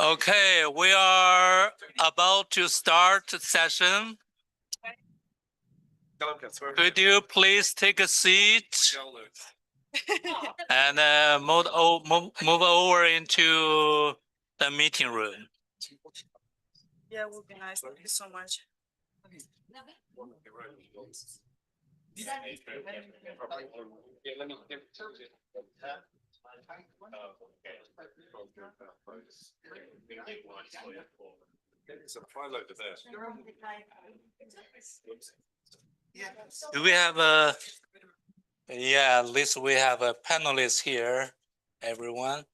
Okay, we are about to start the session. Could you please take a seat and move over into the meeting room? Yeah, it would be nice. Thank you so much. Do we have a? Yeah, at least we have a panelist here, everyone.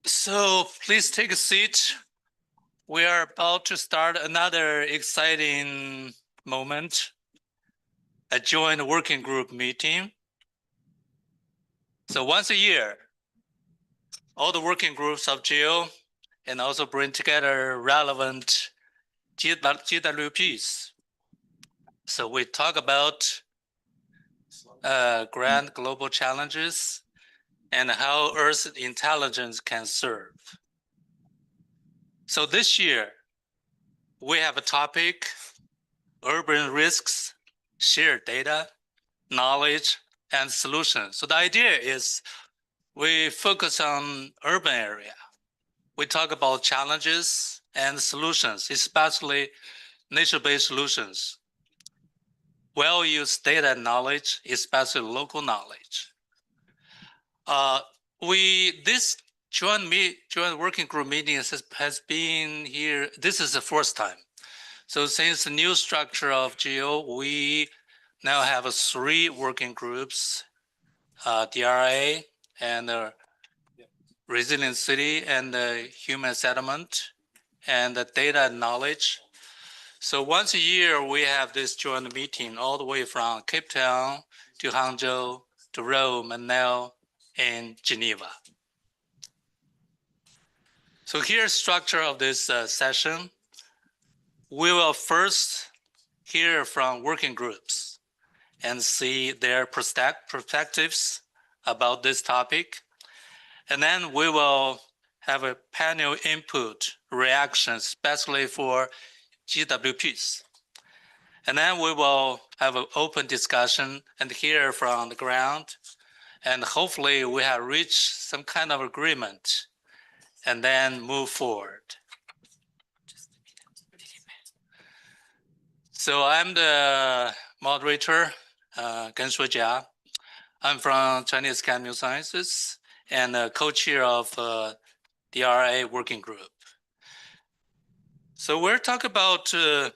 So please take a seat. We are about to start another exciting moment, a joint working group meeting. So once a year, all the working groups of GEO and also bring together relevant GWPs. So we talk about grand global challenges and how Earth's intelligence can serve. So this year, we have a topic, urban risks, shared data, knowledge, and solutions. So the idea is we focus on urban area. We talk about challenges and solutions, especially nature-based solutions. Well-used data and knowledge, especially local knowledge. This joint working group meeting has been here. This is the first time. So since the new structure of GEO, we now have 3 working groups, DRA and Resilient City and Human Settlement and data and knowledge. So once a year, we have this joint meeting all the way from Cape Town to Hangzhou to Rome and now in Geneva. So here's structure of this session. We will first hear from working groups and see their perspectives about this topic. And then we will have a panel input reaction, especially for GWPs. And then we will have an open discussion and hear from the ground. And hopefully we have reached some kind of agreement and then move forward. So I'm the moderator, Gen Shuijia. I'm from Chinese Academy of Sciences and co-chair of DRA working group. So we're talking about the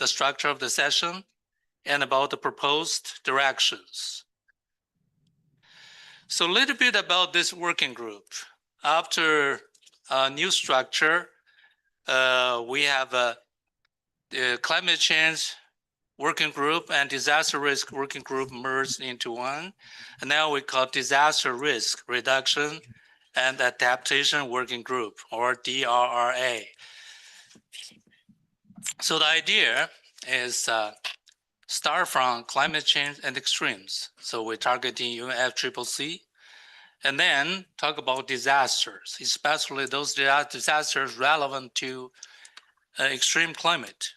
structure of the session and about the proposed directions. So a little bit about this working group. After a new structure, we have the climate change working group and disaster risk working group merged into one. And now we call disaster risk reduction and adaptation working group, or DRRA. So the idea is start from climate change and extremes. So we're targeting UNFCCC, and then talk about disasters, especially those disasters relevant to extreme climate.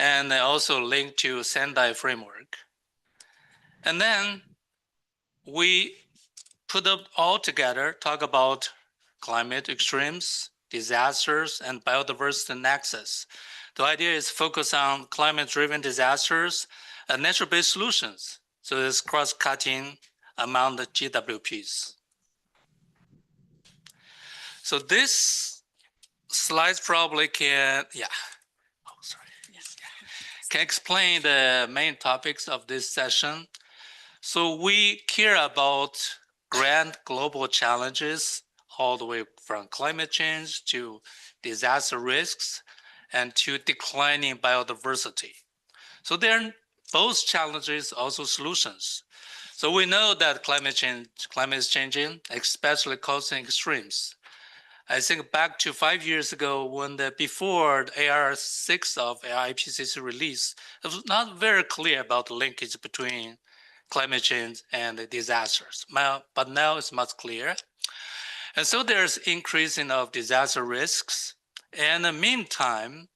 And also linked to Sendai framework. And then we put them all together, talk about climate extremes, disasters, and biodiversity nexus. The idea is focus on climate-driven disasters and natural-based solutions. So it's cross-cutting among the GWPs. So this slide probably can, can explain the main topics of this session. So we care about grand global challenges all the way from climate change to disaster risks and to declining biodiversity. So there are both challenges, also solutions. So we know that climate is changing, especially causing extremes. I think back to 5 years ago when before the AR6 of IPCC release, it was not very clear about the linkage between climate change and disasters. But now it's much clearer. And so there's increasing of disaster risks. And in the meantime,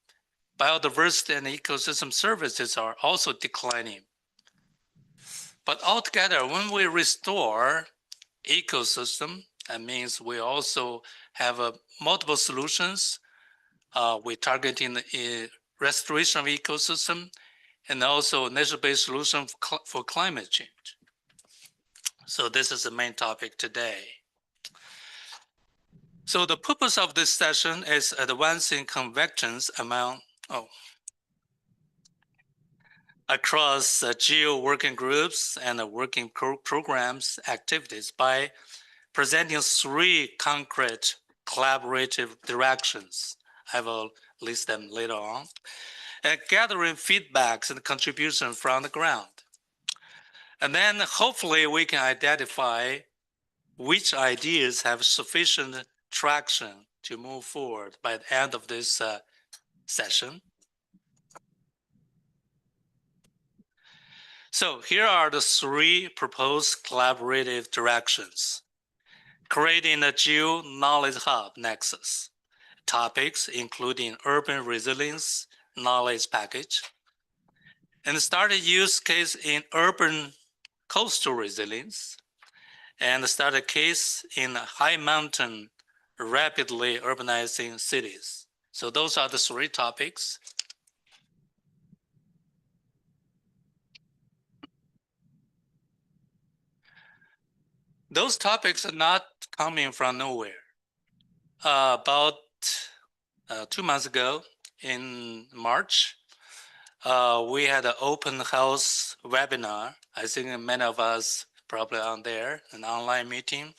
biodiversity and ecosystem services are also declining. But altogether, when we restore ecosystem, that means we also have multiple solutions. We're targeting the restoration of ecosystem and also nature-based solution for climate change. So this is the main topic today. So the purpose of this session is advancing convictions across GEO working groups and working programs activities by presenting 3 concrete collaborative directions. I will list them later on. And gathering feedbacks and contributions from the ground. And then hopefully we can identify which ideas have sufficient traction to move forward by the end of this session. So here are the 3 proposed collaborative directions. Creating a GEO knowledge hub nexus. Topics including urban resilience knowledge package. And start a use case in urban coastal resilience. And start a case in high mountain rapidly urbanizing cities. So those are the 3 topics. Those topics are not coming from nowhere. About 2 months ago in March, we had an open house webinar. I think many of us probably on there, an online meeting.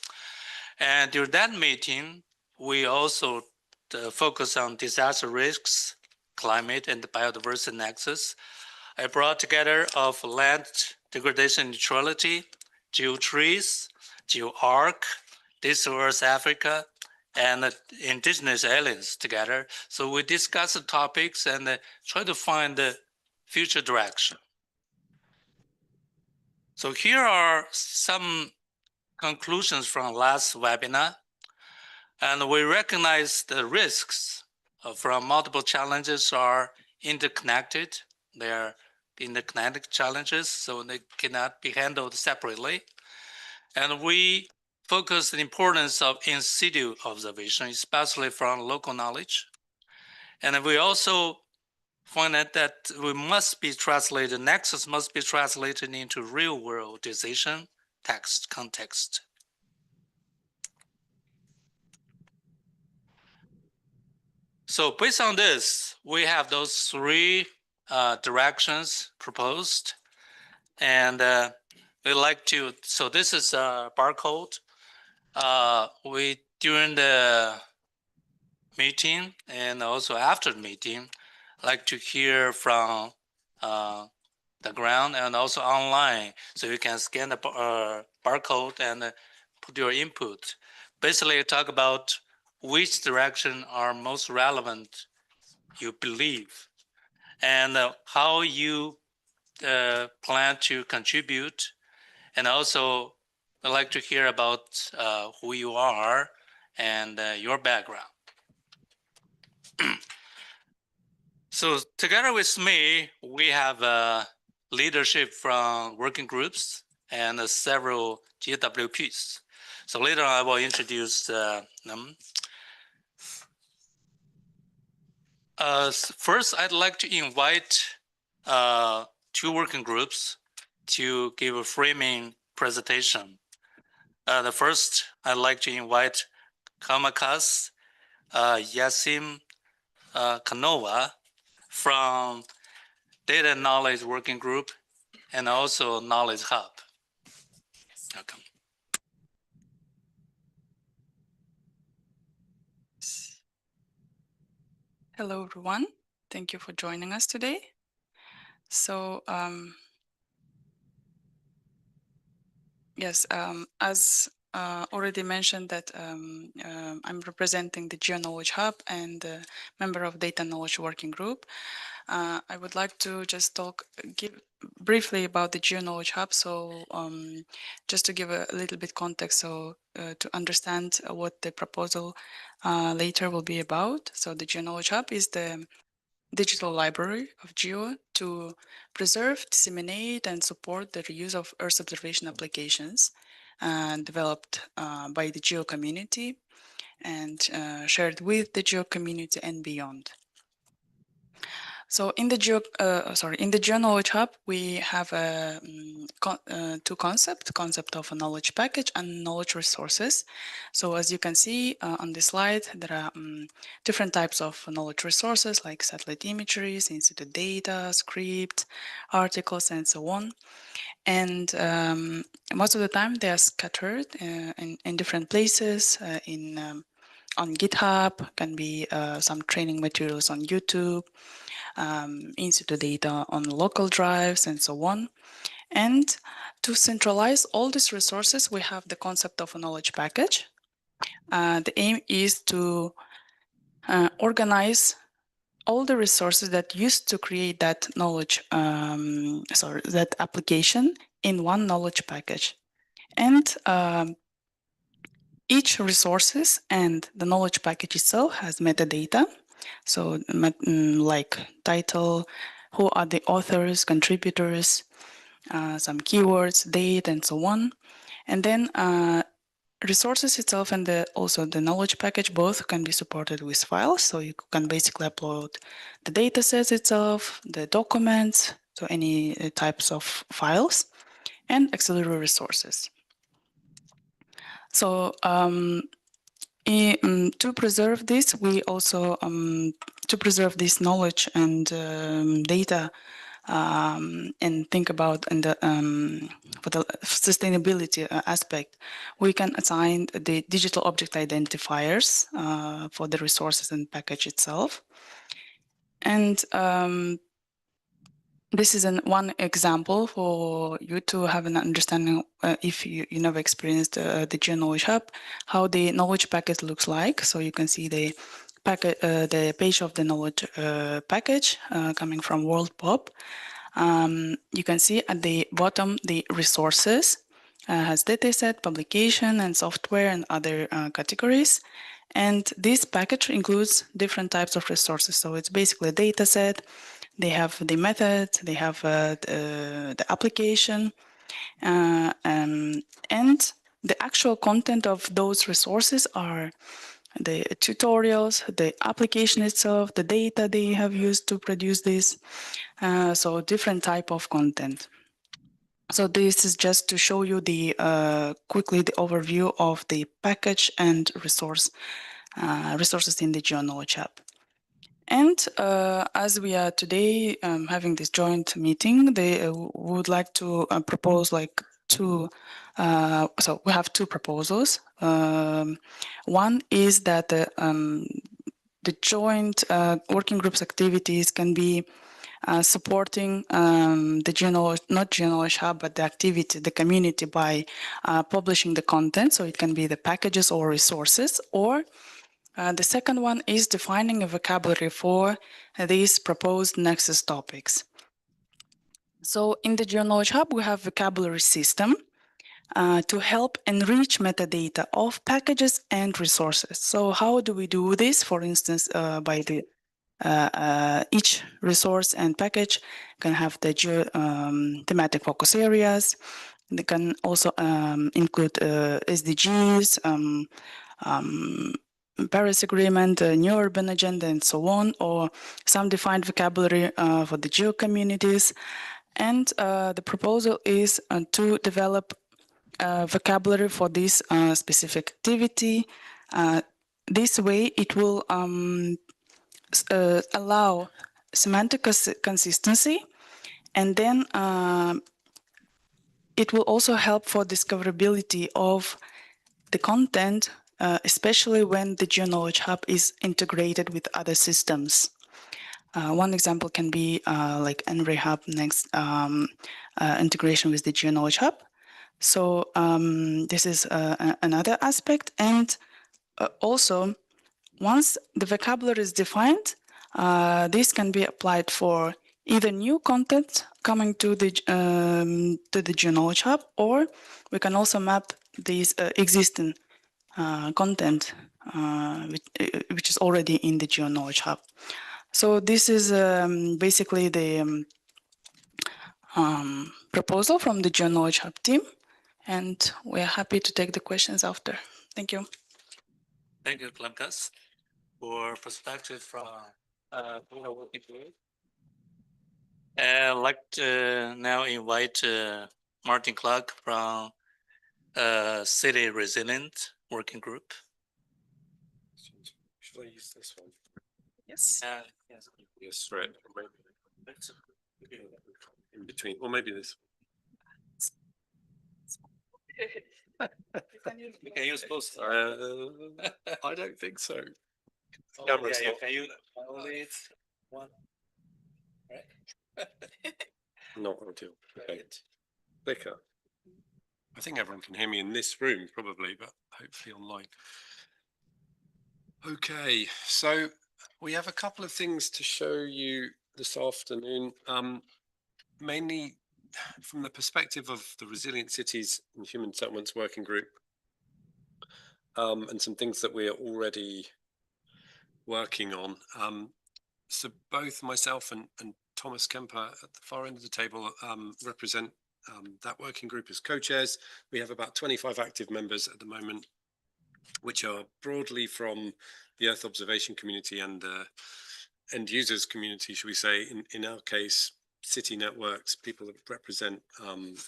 And during that meeting, we also focused on disaster risks, climate and biodiversity nexus. I brought together of land degradation neutrality, geotrees, GeoArc, Digital Earth Africa, and indigenous aliens together. So we discuss the topics and try to find the future direction. So here are some conclusions from last webinar. And we recognize the risks from multiple challenges are interconnected. They're interconnected challenges, so they cannot be handled separately. And we focus the importance of in situ observation, especially from local knowledge. And we also find that we must be translated, nexus must be translated into real world decision text context. So based on this, we have those 3 directions proposed. And we like to, so this is a barcode. We, during the meeting and also after the meeting, like to hear from the ground and also online. So you can scan the barcode and put your input. Basically, talk about which direction are most relevant you believe and how you plan to contribute. And also, I'd like to hear about who you are and your background. So together with me, we have leadership from working groups and several GWPs. So later I will introduce them. First, I'd like to invite 2 working groups to give a framing presentation. The first, I'd like to invite Kamakas Yasim Kanova from Data Knowledge Working Group and also Knowledge Hub. Welcome. Hello, everyone. Thank you for joining us today. So, yes, as already mentioned that I'm representing the GEO Knowledge Hub and member of Data Knowledge Working Group. I would like to just give briefly about the GEO Knowledge Hub. So just to give a little bit context, so to understand what the proposal later will be about. So the GEO Knowledge Hub is the digital library of GEO to preserve, disseminate, and support the reuse of Earth observation applications developed by the GEO community and shared with the GEO community and beyond. So in the GEO Knowledge Hub, we have two concepts: concept of a knowledge package and knowledge resources. So as you can see on this slide, there are different types of knowledge resources like satellite imageries, institute data, scripts, articles, and so on. And most of the time they are scattered in different places on GitHub, can be some training materials on YouTube, institute data on local drives, and so on. And to centralize all these resources, we have the concept of a knowledge package. The aim is to organize all the resources that used to create that knowledge, that application in one knowledge package. And each resources and the knowledge package itself has metadata. So like title, who are the authors, contributors, some keywords, date, and so on. And then resources itself and also the knowledge package both can be supported with files. So you can basically upload the data sets itself, the documents, so any types of files, and auxiliary resources. So to preserve this, we also, to preserve this knowledge and data and think about for the sustainability aspect, we can assign the digital object identifiers for the resources and package itself. And this is one example for you to have an understanding, if you never experienced the GEO Knowledge Hub, how the knowledge package looks like. So you can see the page of the knowledge package coming from World Pop. You can see at the bottom the resources, has dataset, publication, and software and other categories. And this package includes different types of resources. So it's basically a dataset. They have the method, they have the application, and the actual content of those resources are the tutorials, the application itself, the data they have used to produce this. So different type of content. So this is just to show you the quickly the overview of the package and resources in the GEO Knowledge Hub. And as we are today having this joint meeting, they would like to propose like two. So we have two proposals. One is that the joint working groups activities can be supporting the not GEO Knowledge Hub, but the activity, the community by publishing the content. So it can be the packages or resources, or the second one is defining a vocabulary for these proposed Nexus topics. So in the GEO Knowledge Hub, we have vocabulary system to help enrich metadata of packages and resources. So how do we do this? For instance, by the each resource and package can have the thematic focus areas. They can also include SDGs, Paris Agreement, New Urban Agenda, and so on, or some defined vocabulary for the GEO communities. And the proposal is to develop vocabulary for this specific activity. This way, it will allow semantic consistency, and then it will also help for discoverability of the content, especially when the GEO Knowledge Hub is integrated with other systems. One example can be like NRE Hub next integration with the GEO Knowledge Hub. So this is another aspect. And also, once the vocabulary is defined, this can be applied for either new content coming to the GeoKnowledge Hub, or we can also map these existing content which is already in the GeoKnowledge Hub. So this is basically the proposal from the GeoKnowledge Hub team, and we're happy to take the questions after. Thank you. Thank you, Klemkas, for perspective from working group. I'd like to now invite Martin Clark from City Resilient Working Group. Should I use this one? Yes. Yes. Yes, right. In between, or maybe this. Can you suppose? I don't think so. Oh, Camera's yeah, not- can you only one? Right. Not ideal. Okay. Thicker. I think everyone can hear me in this room probably, but hopefully online. Okay, so we have a couple of things to show you this afternoon, mainly from the perspective of the Resilient Cities and Human Settlements Working Group, and some things that we are already working on. So both myself and Thomas Kemper at the far end of the table represent that working group as co-chairs. We have about 25 active members at the moment, which are broadly from the Earth observation community and the end users community, should we say, in our case, city networks, people that represent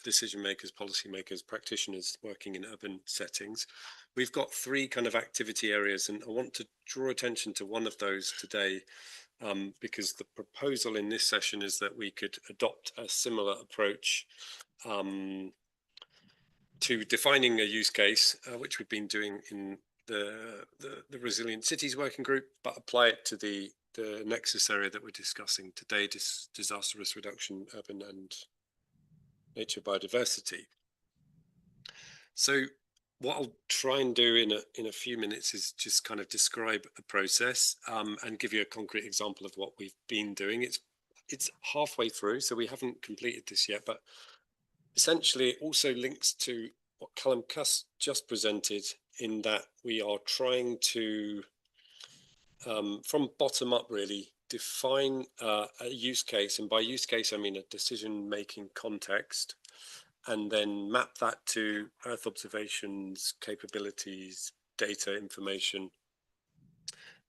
decision makers, policymakers, practitioners working in urban settings. We've got three kind of activity areas, and I want to draw attention to one of those today, because the proposal in this session is that we could adopt a similar approach to defining a use case, which we've been doing in the Resilient Cities Working Group, but apply it to the nexus area that we're discussing today, disaster risk reduction, urban and nature biodiversity. So what I'll try and do in a few minutes is just kind of describe a process and give you a concrete example of what we've been doing. It's halfway through, so we haven't completed this yet, but essentially it also links to what Callum Cuss just presented, in that we are trying to, from bottom up really, define a use case. And by use case, I mean a decision-making context, and then map that to Earth observations, capabilities, data, information,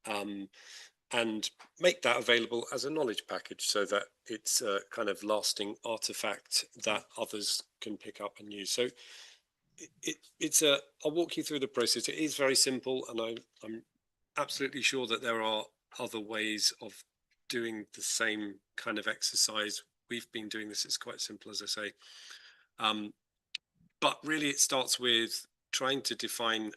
and make that available as a knowledge package so that it's a kind of lasting artifact that others can pick up and use. So I'll walk you through the process. It is very simple, and I'm absolutely sure that there are other ways of doing the same kind of exercise. We've been doing this, it's quite simple, as I say. But really it starts with trying to define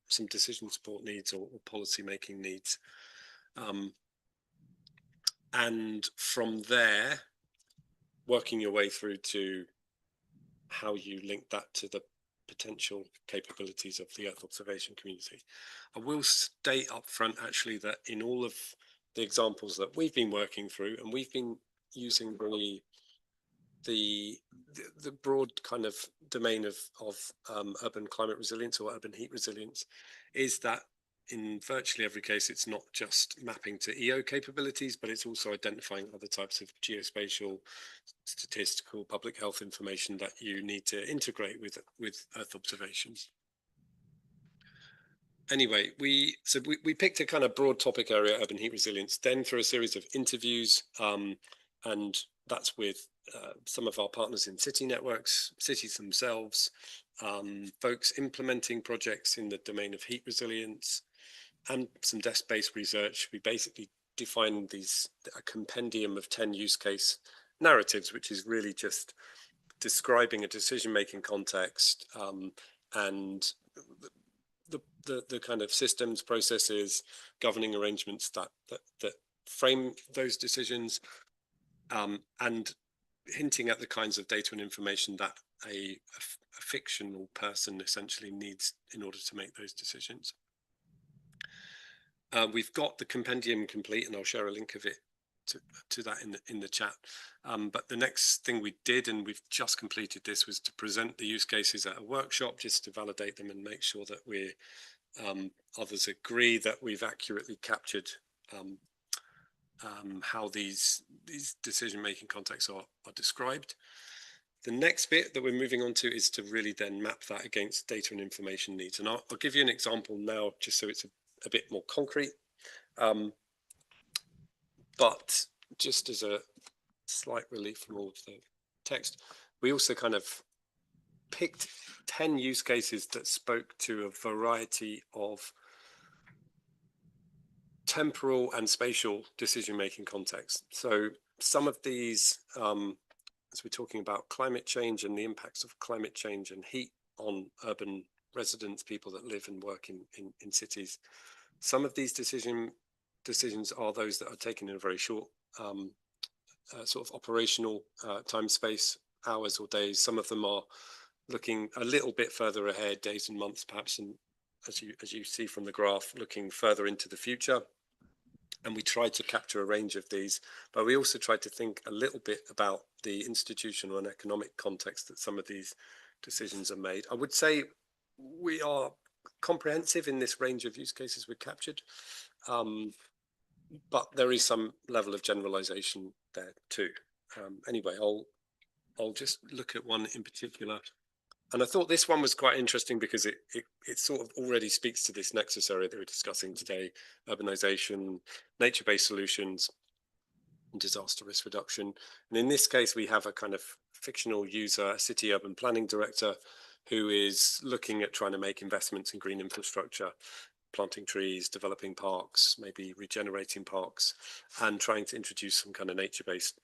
some decision support needs or policy making needs. And from there, working your way through to how you link that to the potential capabilities of the Earth observation community. I will state up front actually that in all of the examples that we've been working through, and we've been using the broad kind of domain of urban climate resilience or urban heat resilience, is that in virtually every case, it's not just mapping to EO capabilities, but it's also identifying other types of geospatial, statistical, public health information that you need to integrate with Earth observations. Anyway, we picked a kind of broad topic area, urban heat resilience, then through a series of interviews, and that's with some of our partners in city networks, cities themselves, folks implementing projects in the domain of heat resilience, and some desk-based research. We basically defined a compendium of 10 use case narratives, which is really just describing a decision-making context and the kind of systems, processes, governing arrangements that frame those decisions, and hinting at the kinds of data and information that a fictional person essentially needs in order to make those decisions. We've got the compendium complete, and I'll share a link of it to that in the chat. But the next thing we did, and we've just completed this, was to present the use cases at a workshop just to validate them and make sure that we're others agree that we've accurately captured how these decision-making contexts are described. The next bit that we're moving on to is to really then map that against data and information needs. And I'll give you an example now, just so it's a bit more concrete. But just as a slight relief from all of the text, we also kind of picked 10 use cases that spoke to a variety of temporal and spatial decision-making contexts. So some of these, as we're talking about climate change and the impacts of climate change and heat on urban residents, people that live and work in cities, some of these decisions are those that are taken in a very short sort of operational time space, hours or days. Some of them are looking a little bit further ahead, days and months perhaps, and as you see from the graph, looking further into the future. And we tried to capture a range of these, but we also tried to think a little bit about the institutional and economic context that some of these decisions are made. I would say we are comprehensive in this range of use cases we captured, but there is some level of generalization there too. Anyway, I'll just look at one in particular. And I thought this one was quite interesting because it sort of already speaks to this nexus area that we're discussing today: urbanization, nature-based solutions, and disaster risk reduction. And in this case, we have a kind of fictional user, a city urban planning director, who is looking at trying to make investments in green infrastructure, planting trees, developing parks, maybe regenerating parks, and trying to introduce some kind of nature-based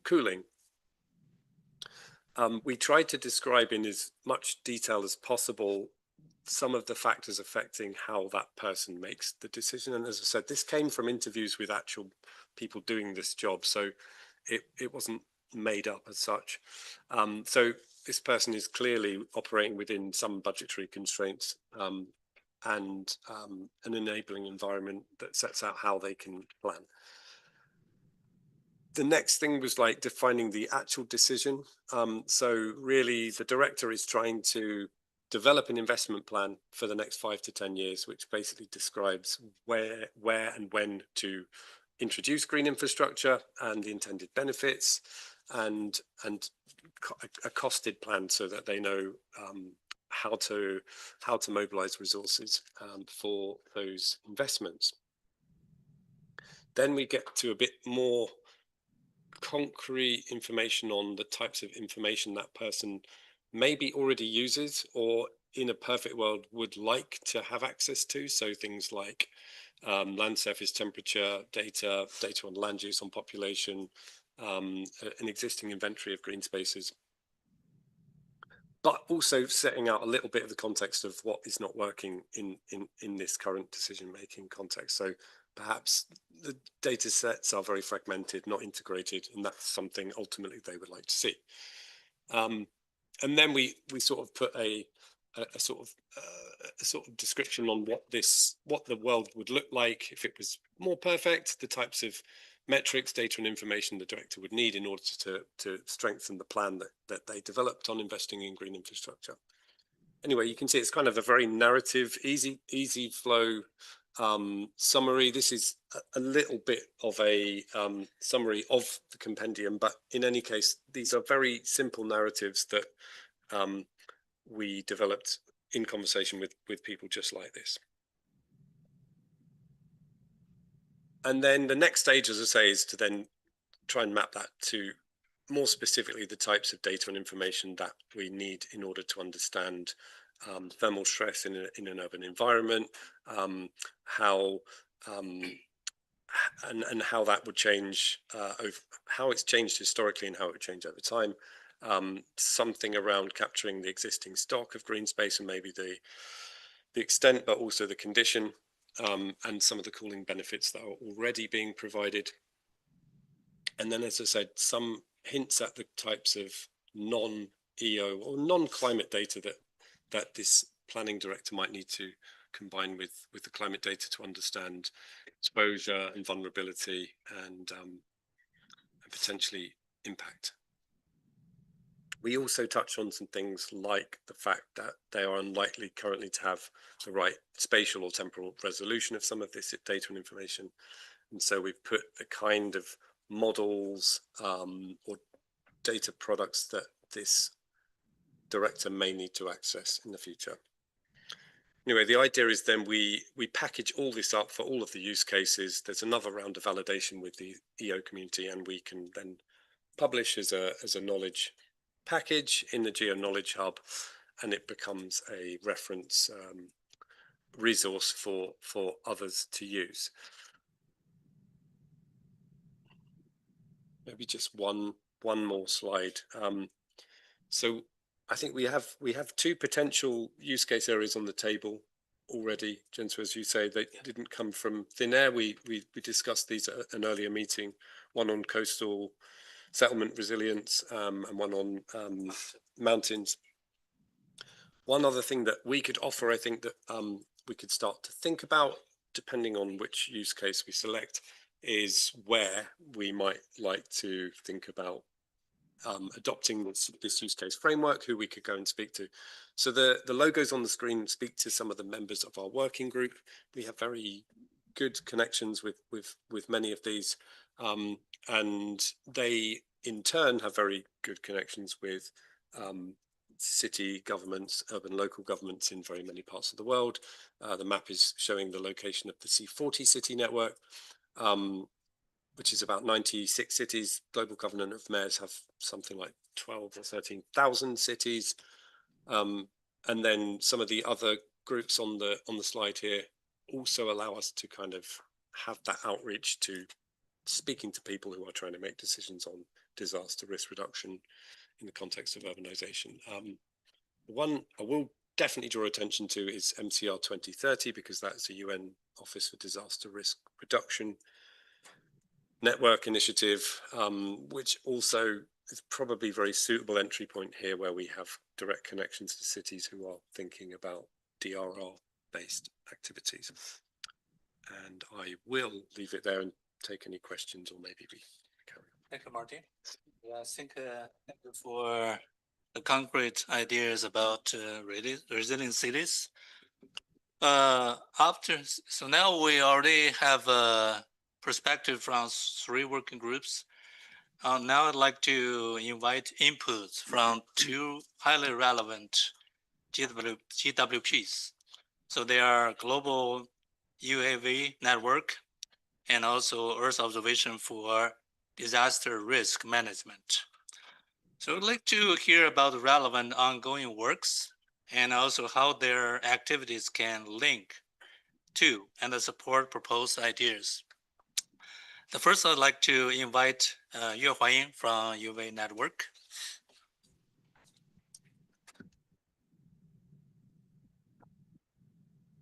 cooling. We tried to describe in as much detail as possible some of the factors affecting how that person makes the decision. And as I said, this came from interviews with actual people doing this job, so it wasn't made up as such. So this person is clearly operating within some budgetary constraints and an enabling environment that sets out how they can plan. The next thing was like defining the actual decision. So really the director is trying to develop an investment plan for the next 5 to 10 years, which basically describes where and when to introduce green infrastructure and the intended benefits, and a costed plan so that they know how to mobilize resources for those investments. Then we get to a bit more concrete information on the types of information that person maybe already uses, or in a perfect world would like to have access to. So things like land surface temperature data on land use, on population, an existing inventory of green spaces, but also setting out a little bit of the context of what is not working in this current decision-making context. So perhaps the data sets are very fragmented, not integrated, and that's something ultimately they would like to see. And then we sort of put a sort of description on what the world would look like if it was more perfect, the types of metrics, data and information the director would need in order to strengthen the plan that they developed on investing in green infrastructure. Anyway, you can see it's kind of a very narrative, easy flow summary. This is a little bit of a summary of the compendium, but in any case, these are very simple narratives that we developed in conversation with people just like this. And then the next stage, as I say, is to then try and map that to more specifically the types of data and information that we need in order to understand thermal stress in an urban environment, how that would change, how it's changed historically and how it would change over time. Something around capturing the existing stock of green space and maybe the extent, but also the condition, and some of the cooling benefits that are already being provided. And then, as I said, some hints at the types of non-EO or non-climate data that this planning director might need to combine with the climate data to understand exposure and vulnerability and potentially impact. We also touch on some things like the fact that they are unlikely currently to have the right spatial or temporal resolution of some of this data and information. And so we've put the kind of models or data products that this director may need to access in the future. Anyway, the idea is then we package all this up for all of the use cases. There's another round of validation with the EO community, and we can then publish as a knowledge package in the GEO Knowledge Hub, and it becomes a reference resource for others to use. Maybe just one more slide. So I think we have two potential use case areas on the table already, Jensen, as you say, they didn't come from thin air. We discussed these at an earlier meeting, one on coastal settlement resilience and one on mountains. One other thing that we could offer, I think that we could start to think about, depending on which use case we select, is where we might like to think about adopting this use case framework, who we could go and speak to. So the logos on the screen speak to some of the members of our working group. We have very good connections with many of these, and they in turn have very good connections with city governments, urban local governments in very many parts of the world. The map is showing the location of the C40 city network, which is about 96 cities. Global Covenant of Mayors have something like 12 or 13,000 cities. And then some of the other groups on the slide here also allow us to kind of have that outreach to speaking to people who are trying to make decisions on disaster risk reduction in the context of urbanization. The one I will definitely draw attention to is MCR 2030, because that's a UN Office for Disaster Risk Reduction network initiative, which also is probably a very suitable entry point here, where we have direct connections to cities who are thinking about DRR-based activities. And I will leave it there and take any questions, or maybe we carry on. Thank you, Martin. Yeah, I think thank you for the concrete ideas about resilient cities. So now we already have a perspective from 3 working groups. Now I'd like to invite inputs from 2 highly relevant GWPs. So they are Global UAV Network and also Earth Observation for Disaster Risk Management. So I'd like to hear about the relevant ongoing works and also how their activities can link to and support proposed ideas. The first, I'd like to invite Yue Huaying from UAV Network.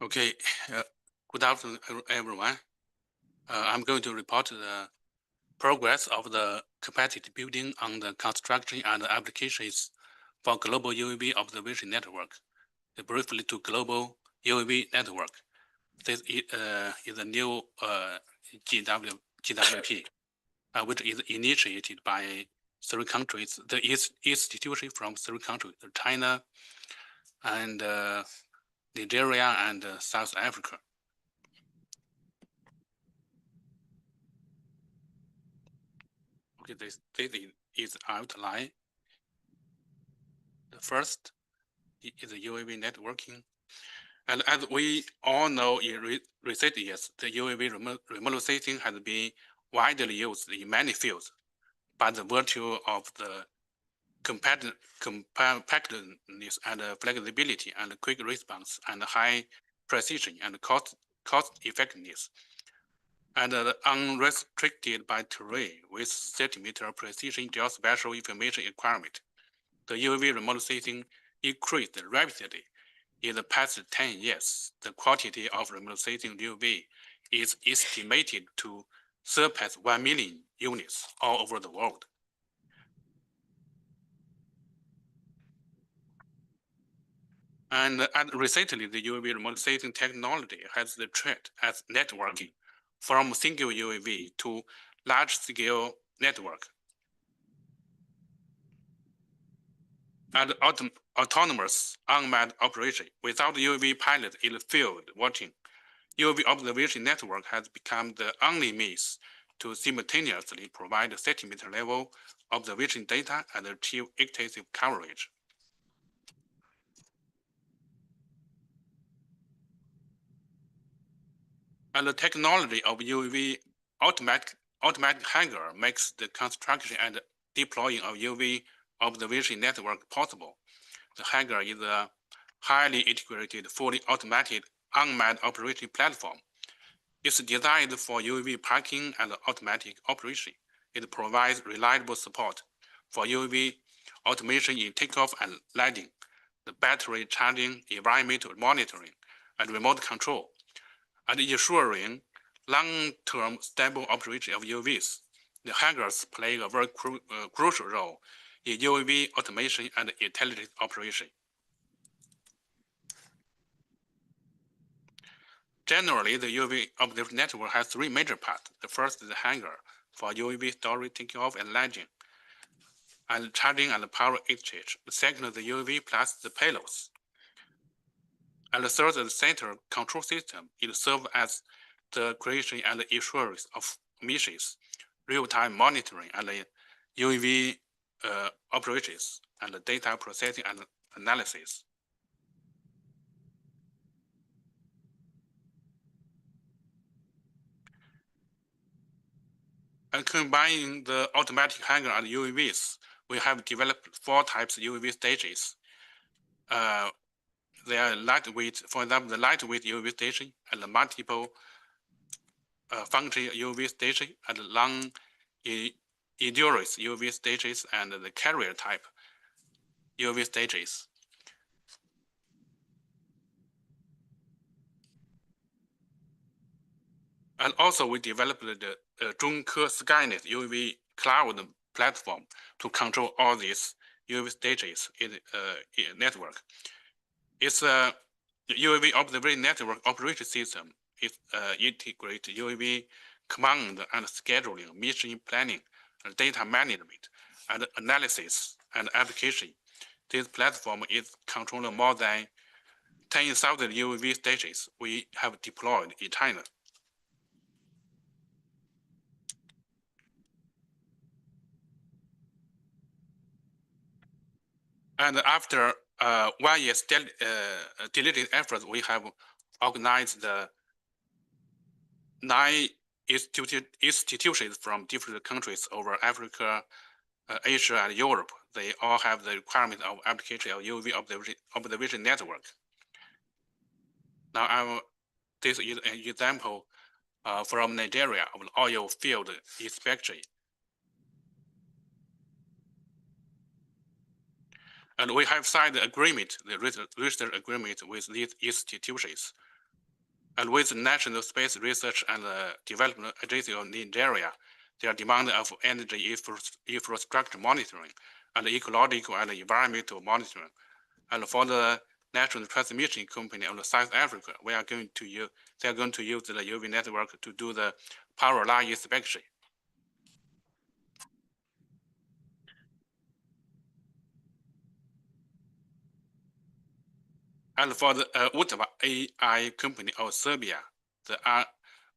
Okay, good afternoon, everyone. I'm going to report the progress of the capacity building on the construction and applications for Global UAV Observation Network. Briefly to Global UAV Network. This is a new GWP, which is initiated by 3 countries, the institution from 3 countries, China and Nigeria and South Africa. Okay, this is outline. The first is the UAV networking. And as we all know, in recent years, the UAV remote sensing has been widely used in many fields, by the virtue of the compactness and flexibility and quick response and high precision and cost effectiveness, and unrestricted by terrain with centimeter precision geospatial information requirement. The UAV remote sensing increased rapidly in the past 10 years. The quantity of remote sensing UAV is estimated to surpass 1 million units all over the world. And recently, the UAV remote sensing technology has the trend as networking from single UAV to large-scale network. And autonomous unmanned operation without UAV pilot in the field watching. UAV observation network has become the only means to simultaneously provide centimeter level observation data and achieve extensive coverage. And the technology of UAV automatic hangar makes the construction and deploying of UAV observation network possible. The hangar is a highly integrated, fully automated unmanned operation platform. It's designed for UAV parking and automatic operation. It provides reliable support for UAV automation in takeoff and landing, the battery charging, environmental monitoring, and remote control, and ensuring long-term stable operation of UAVs. The hangars play a very crucial role in UAV automation and intelligence operation. Generally, the UAV observation network has three major parts. The first is the hangar for UAV storage, taking off, and landing, and charging and power exchange. The second is the UAV plus the payloads. And the third is the center control system. It serves as the creation and assurance of missions, real-time monitoring, and UAV operations, and the data processing and analysis. And combining the automatic hangar and UAVs, we have developed 4 types of UAV stages. They are lightweight, for example, the lightweight UAV station and the multiple function UAV station and long endurance UAV stages and the carrier type UAV stages. And also we developed the Zhongke Skynet UAV cloud platform to control all these UAV stages in network. It's a UAV observation network operation system. It integrates UAV command and scheduling, mission planning, and data management, and analysis and application. This platform is controlling more than 10,000 UAV stations we have deployed in China. And after 1 year diligent efforts, we have organized the 9 institutions from different countries over Africa, Asia, and Europe. They all have the requirement of application of UAV observation network. Now, this is an example from Nigeria of the oil field inspection. And we have signed the agreement, the research agreement with these institutions. And with the National Space Research and Development Agency of Nigeria, their demand of energy infrastructure monitoring and ecological and environmental monitoring. And for the National Transmission Company of South Africa, they are going to use the UAV network to do the power line inspection. And for the UTVA AI company of Serbia, the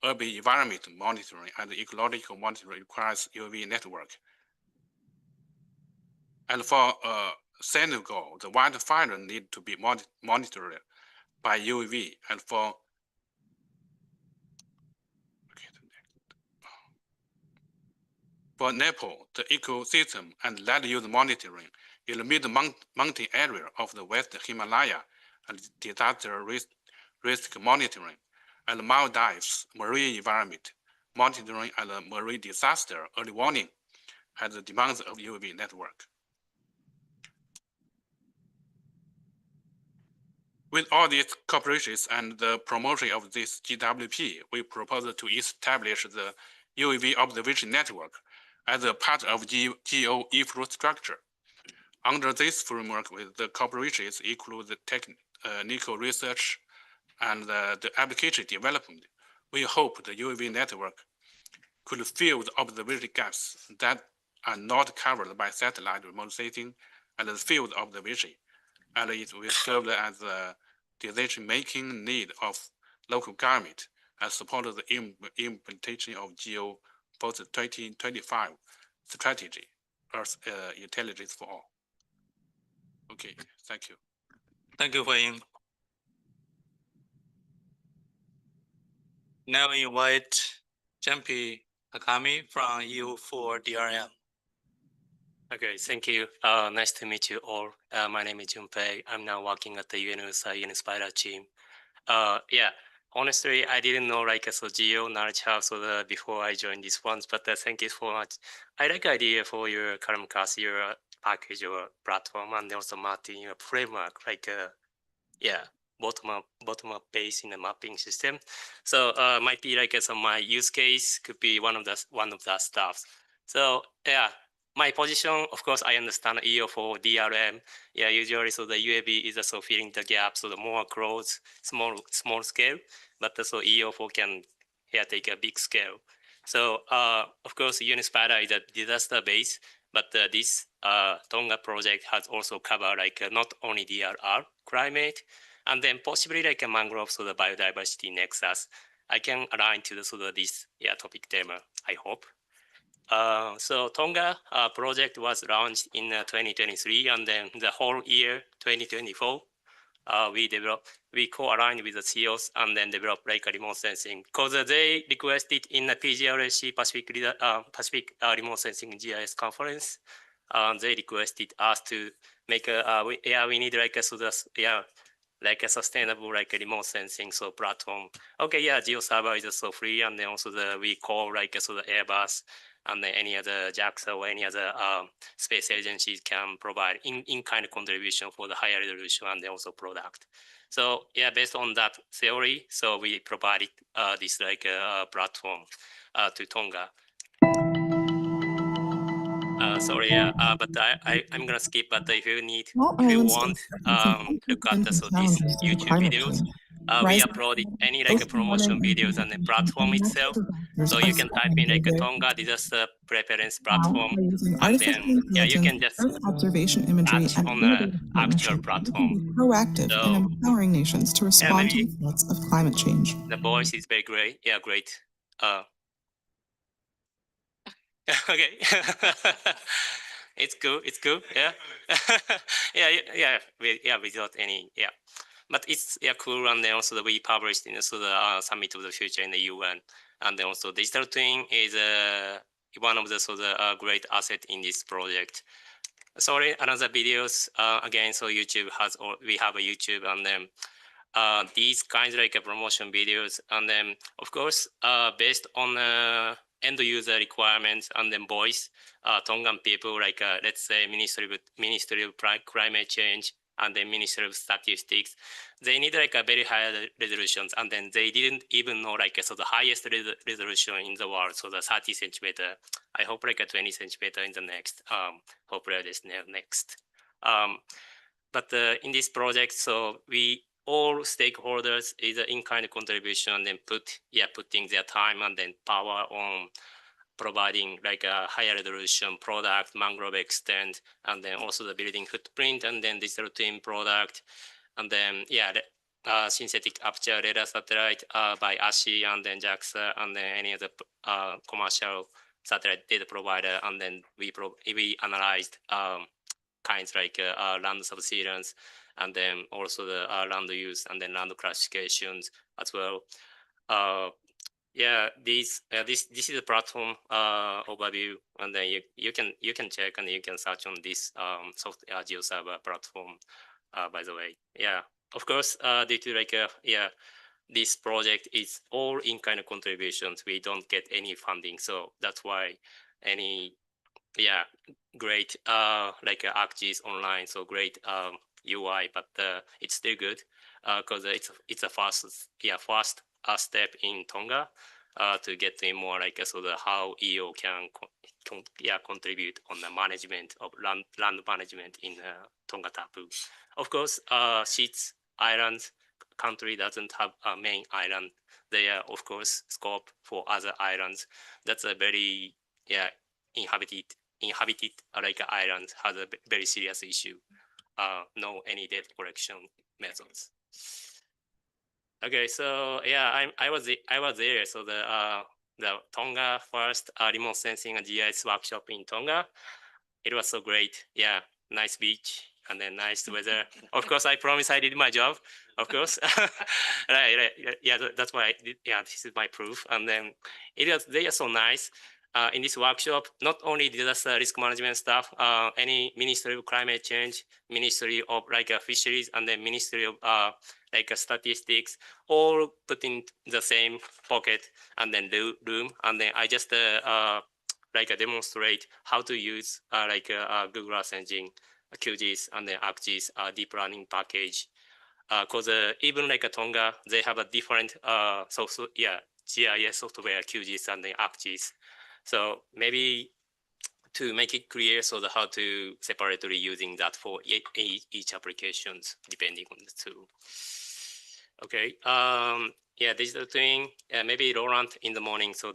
urban environment monitoring and ecological monitoring requires UAV network. And for Senegal, the wildfire need to be monitored by UAV. And for Nepal, the ecosystem and land use monitoring in the mid-mountain area of the West Himalaya and disaster risk monitoring, and Maldives marine environment monitoring and marine disaster early warning has the demands of UAV network. With all these corporations and the promotion of this GWP, we propose to establish the UAV observation network as a part of GEO infrastructure. Under this framework, with the corporations include the nickel research and the application development, we hope the UAV network could fill the observability gaps that are not covered by satellite remote sensing and the field observation, and it will serve as a decision-making need of local government and support the implementation of GEO post 2025 strategy, Earth intelligence for all. Okay, thank you. Thank you, Huiying. Now we invite Jampi Akami from EU for DRM. Okay, thank you. Nice to meet you all. My name is Junpei. I'm now working at the UNSPIDER team. Yeah, honestly, I didn't know so GEO knowledge hub before I joined this one, but thank you so much. I like the idea for your current class, your package or platform, and also Martin, your framework, yeah, bottom up base in the mapping system. So might be my use case could be one of the stuff. So yeah, my position, of course, I understand EO for DRM. Yeah, usually the UAV is also filling the gap, so the more close, small scale, but also EO for can take a big scale. So of course, UNSPIDER is a disaster base, but this Tonga project has also covered not only DRR, climate, and then possibly a mangrove, so the biodiversity nexus. I can align to this topic theme, I hope. So Tonga project was launched in 2023, and then the whole year 2024, we co-aligned with the CEOs and then developed a remote sensing, because they requested in the PGRSC Pacific Remote Sensing GIS conference. They requested us to make we need a sustainable remote sensing platform. Okay, yeah, GeoServer is also free, and then also we call the Airbus and then any other JAXA or any other space agencies can provide in-kind contribution for the higher resolution and then also product. So yeah, based on that theory, so we provided this platform to Tonga. Sorry, but I'm gonna skip. But if you want, look at these YouTube videos. We uploaded any promotion videos on the platform itself. So you can type in Tonga disaster preference platform, and then yeah, you can just observation imagery touch on the actual platform. Proactive in empowering nations to respond to the threats of climate change. The voice is very great. Yeah, great. Okay. It's good. It's good. Yeah. Without any, but it's cool. And then also we published in the Summit of the Future in the UN, and then also digital twin is one of the great asset in this project. Sorry, another videos again. So YouTube we have a YouTube, and then these kinds of promotion videos, and then of course based on end user requirements and then voice, Tongan people let's say Ministry of Climate Change and then Ministry of Statistics, they need a very high resolutions, and then they didn't even know the highest resolution in the world, so the 30 centimeter. I hope a 20 centimeter in the next. Hopefully this next. But in this project, so we all stakeholders is an in-kind contribution, and then putting their time and then power on providing a higher resolution product, mangrove extent, and then also the building footprint, and then digital twin product, and then synthetic aperture radar satellite by ASI, and then JAXA, and then any other commercial satellite data provider, and then we analyzed kinds land subsidence, and then also the land use and then land classifications as well. This is a platform overview, and then you can check and you can search on this GeoServer platform. By the way, of course, due to this project is all in-kind contributions. We don't get any funding, so that's why any great ArcGIS online, so great UI, but it's still good because it's a fast step in Tonga to get in more how EO can contribute on the management of land management in Tonga Tapu. Of course, sheets islands. Country doesn't have a main island. There are, of course, scope for other islands. That's a very inhabited like island has a very serious issue. No any data collection methods. Okay, so yeah, I was there. So the Tonga first remote sensing and GIS workshop in Tonga. It was so great. Yeah, nice beach and then nice weather. Of course, I promise I did my job. Of course, right. Yeah, that's why I did. Yeah, this is my proof. And then they are so nice. In this workshop, not only disaster risk management stuff, any Ministry of Climate Change, Ministry of Fisheries, and then Ministry of Statistics, all put in the same pocket and then room. And then I just demonstrate how to use Google Earth Engine, QGIS, and then ArcGIS deep learning package. Because even Tonga, they have a different GIS software, QGIS and then ArcGIS. So maybe to make it clear, so how to separately using that for each applications depending on the tool. Okay. Yeah, digital twin. Maybe Laurent in the morning. So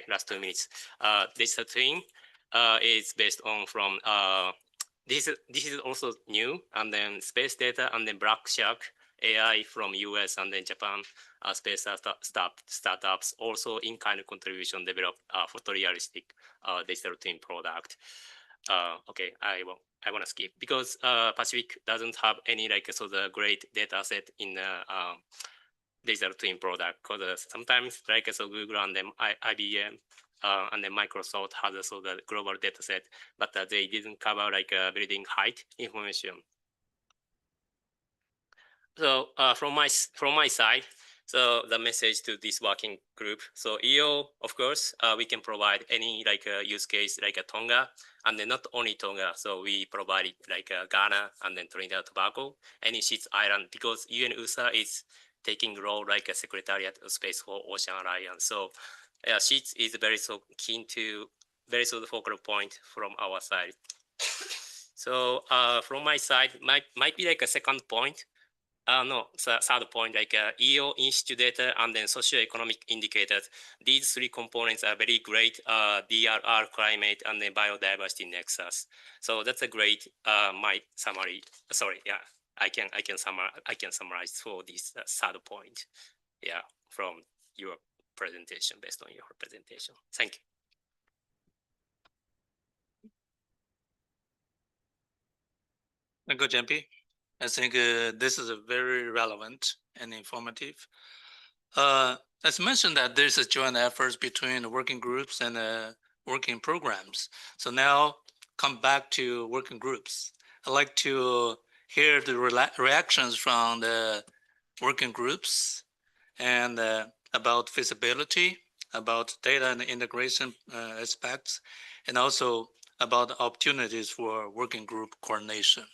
last 2 minutes. Digital twin is based on from this is also new, and then space data, and then Black Shark AI from US and then Japan space startups also in kind of contribution develop photorealistic digital twin product. Okay, I want to skip because Pacific doesn't have any the great data set in digital twin product, because sometimes Google and then IBM and then Microsoft has the global data set, but they didn't cover building height information. So from my side, so the message to this working group. So EO, of course, we can provide any use case like a Tonga, and then not only Tonga. So we provide Ghana and then Trinidad and Tobago, any SHITS island, because UN-USA is taking role like a Secretariat of Space for Ocean Alliance. So SHITS is very keen to the focal point from our side. So from my side, might be a second point. Third point, EO institute data and then socioeconomic indicators. These three components are very great DRR, climate, and then biodiversity nexus. So that's a great my summary. Sorry, yeah, I can summarize for this third point. Yeah, from your presentation, based on your presentation. Thank you. Thank you, JP. I think this is very relevant and informative. As mentioned, that there's a joint efforts between the working groups and working programs. So now come back to working groups. I'd like to hear the reactions from the working groups and about feasibility, about data and integration aspects, and also about opportunities for working group coordination.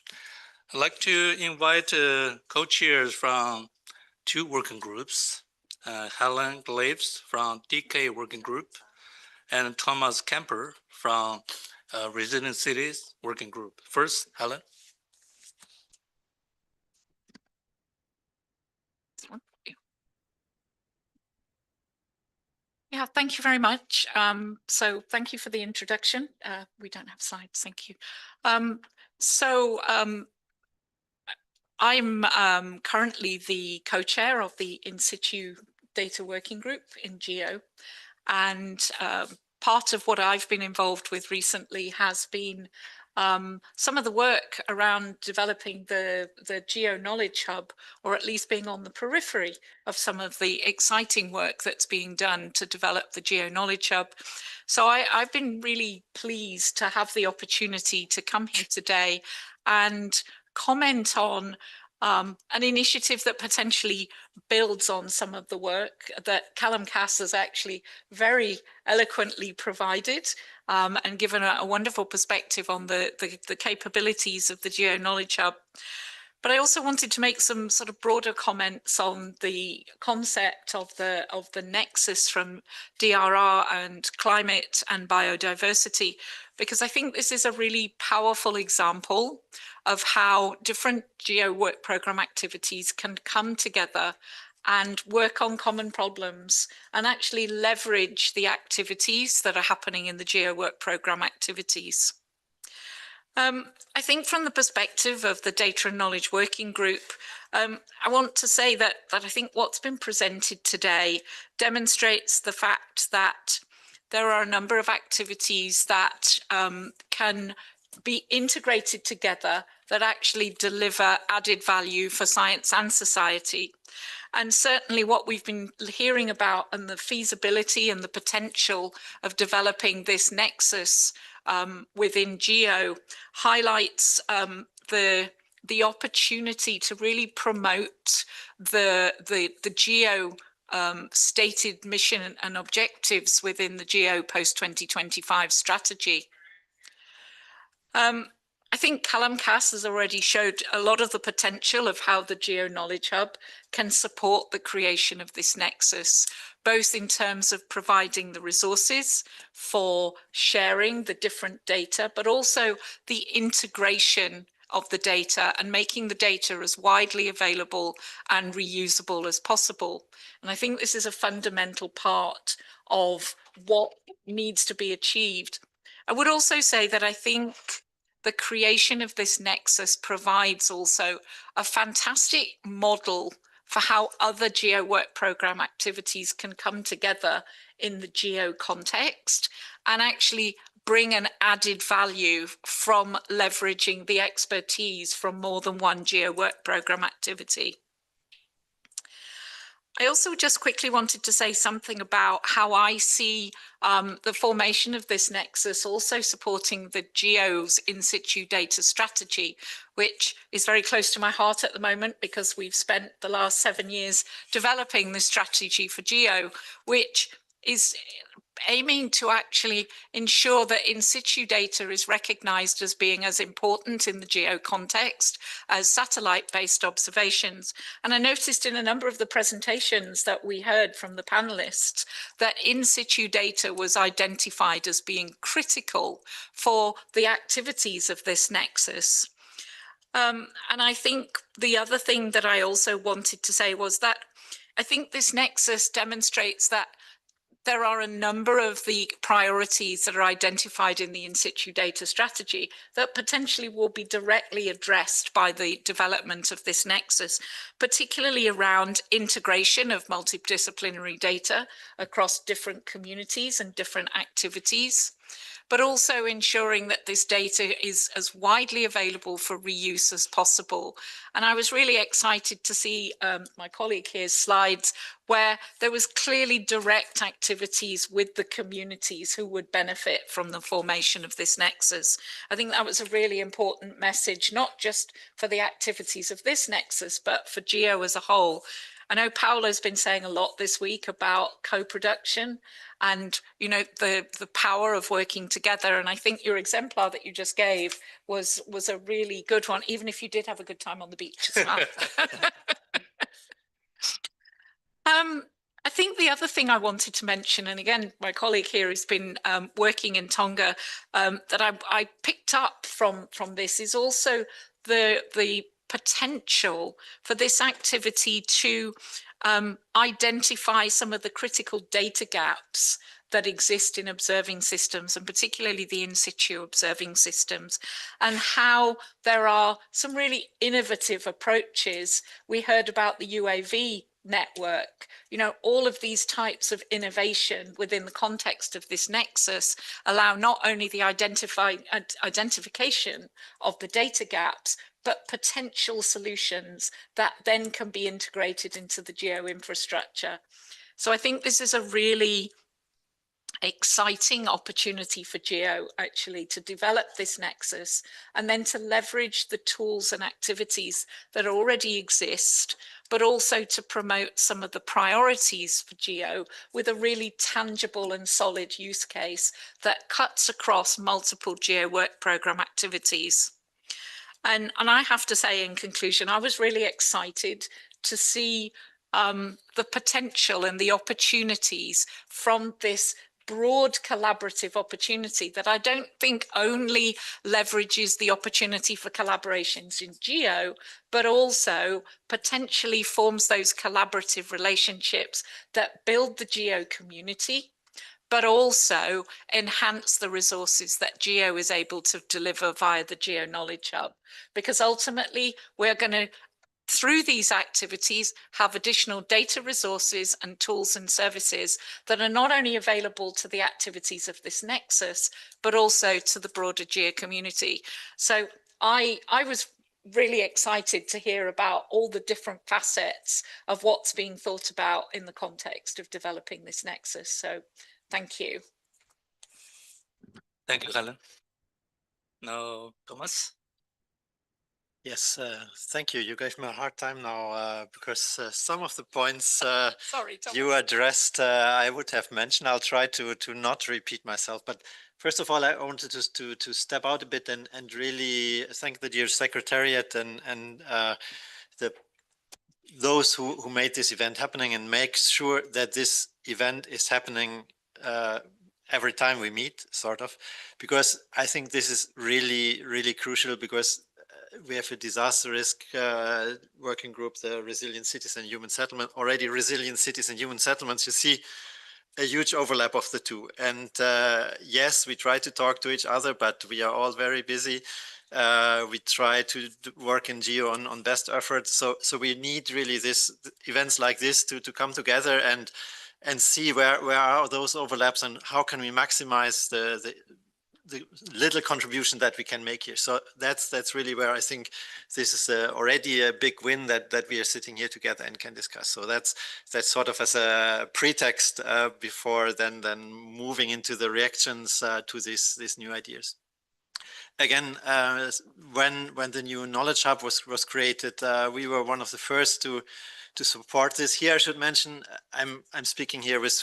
I'd like to invite co-chairs from two working groups, Helen Glaves from DK Working Group and Thomas Kemper from Resilient Cities Working Group. First, Helen. Yeah, thank you very much. So thank you for the introduction. We don't have slides, thank you. I'm currently the co-chair of the In Situ Data Working Group in GEO, and part of what I've been involved with recently has been some of the work around developing the GEO Knowledge Hub, or at least being on the periphery of some of the exciting work that's being done to develop the GEO Knowledge Hub. So I've been really pleased to have the opportunity to come here today and comment on an initiative that potentially builds on some of the work that Callum Cass has actually very eloquently provided and given a wonderful perspective on the capabilities of the GEO Knowledge Hub. But I also wanted to make some sort of broader comments on the concept of the nexus from DRR and climate and biodiversity, because I think this is a really powerful example of how different GEO work program activities can come together and work on common problems and actually leverage the activities that are happening in the GEO work program activities. I think from the perspective of the Data and Knowledge Working Group, I want to say that I think what's been presented today demonstrates the fact that there are a number of activities that can be integrated together that actually deliver added value for science and society. And certainly what we've been hearing about and the feasibility and the potential of developing this nexus within GEO highlights the opportunity to really promote the GEO stated mission and objectives within the GEO post-2025 strategy. I think Callum Cass has already showed a lot of the potential of how the GEO Knowledge Hub can support the creation of this nexus, both in terms of providing the resources for sharing the different data, but also the integration of the data and making the data as widely available and reusable as possible. And I think this is a fundamental part of what needs to be achieved. I would also say that I think the creation of this nexus provides also a fantastic model for how other GEO work program activities can come together in the GEO context and actually bring an added value from leveraging the expertise from more than one GEO work program activity. I also just quickly wanted to say something about how I see the formation of this nexus also supporting the GEO's in situ data strategy, which is very close to my heart at the moment because we've spent the last 7 years developing this strategy for GEO, which is aiming to actually ensure that in situ data is recognized as being as important in the GEO context as satellite-based observations. And I noticed in a number of the presentations that we heard from the panelists that in situ data was identified as being critical for the activities of this nexus. And I think the other thing that I also wanted to say was that I think this nexus demonstrates that there are a number of the priorities that are identified in the in situ data strategy that potentially will be directly addressed by the development of this nexus, particularly around integration of multidisciplinary data across different communities and different activities, but also ensuring that this data is as widely available for reuse as possible. And I was really excited to see my colleague here's slides where there was clearly direct activities with the communities who would benefit from the formation of this nexus. I think that was a really important message, not just for the activities of this nexus, but for GEO as a whole. I know Paolo's been saying a lot this week about co-production and, you know, the power of working together. And I think your exemplar that you just gave was a really good one, even if you did have a good time on the beach as well. I think the other thing I wanted to mention, and again, my colleague here has been working in Tonga, that I picked up from this is also the potential for this activity to identify some of the critical data gaps that exist in observing systems, and particularly the in situ observing systems, and how there are some really innovative approaches. We heard about the UAV network. You know, all of these types of innovation within the context of this nexus allow not only the identification of the data gaps, but potential solutions that then can be integrated into the GEO infrastructure. So I think this is a really exciting opportunity for GEO actually to develop this nexus and then to leverage the tools and activities that already exist, but also to promote some of the priorities for GEO with a really tangible and solid use case that cuts across multiple GEO work program activities. And I have to say, in conclusion, I was really excited to see the potential and the opportunities from this broad collaborative opportunity that I don't think only leverages the opportunity for collaborations in GEO, but also potentially forms those collaborative relationships that build the GEO community, but also enhance the resources that GEO is able to deliver via the GEO Knowledge Hub. Because ultimately, we're going to, through these activities, have additional data resources and tools and services that are not only available to the activities of this nexus, but also to the broader GEO community. So I was really excited to hear about all the different facets of what's being thought about in the context of developing this nexus. So thank you. Thank you, Helen. Now, Thomas. Yes, thank you. You gave me a hard time now because some of the points Sorry, Thomas. you addressed, I would have mentioned. I'll try to not repeat myself. But first of all, I wanted to step out a bit and really thank the dear Secretariat and those who made this event happening and make sure that this event is happening every time we meet, sort of, because I think this is really, really crucial because we have a disaster risk working group, the Resilient Cities and Human Settlement. Already Resilient Cities and Human Settlements, you see a huge overlap of the two. And yes, we try to talk to each other, but we are all very busy. We try to work in GEO on best efforts. So we need really events like this to come together and see where are those overlaps and how can we maximize the little contribution that we can make here. So that's really where I think this is already a big win that we are sitting here together and can discuss. So that's sort of as a pretext before then moving into the reactions to these new ideas. Again, when the new Knowledge Hub was created, we were one of the first to support this. Here I should mention, I'm speaking here with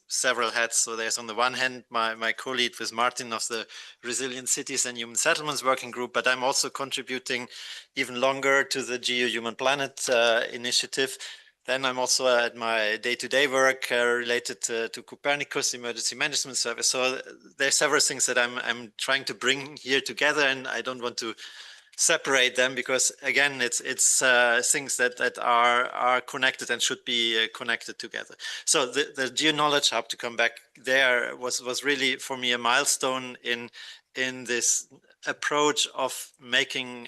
several hats. So there's on the one hand my co-lead with Martin of the Resilient Cities and Human Settlements Working Group, but I'm also contributing even longer to the GEO Human Planet initiative. Then I'm also at my day-to-day work related to Copernicus Emergency Management Service. So there's several things that I'm trying to bring here together, and I don't want to separate them because again, it's things that are connected and should be connected together. So the GEO Knowledge Hub, to come back there, was really for me a milestone in this approach of making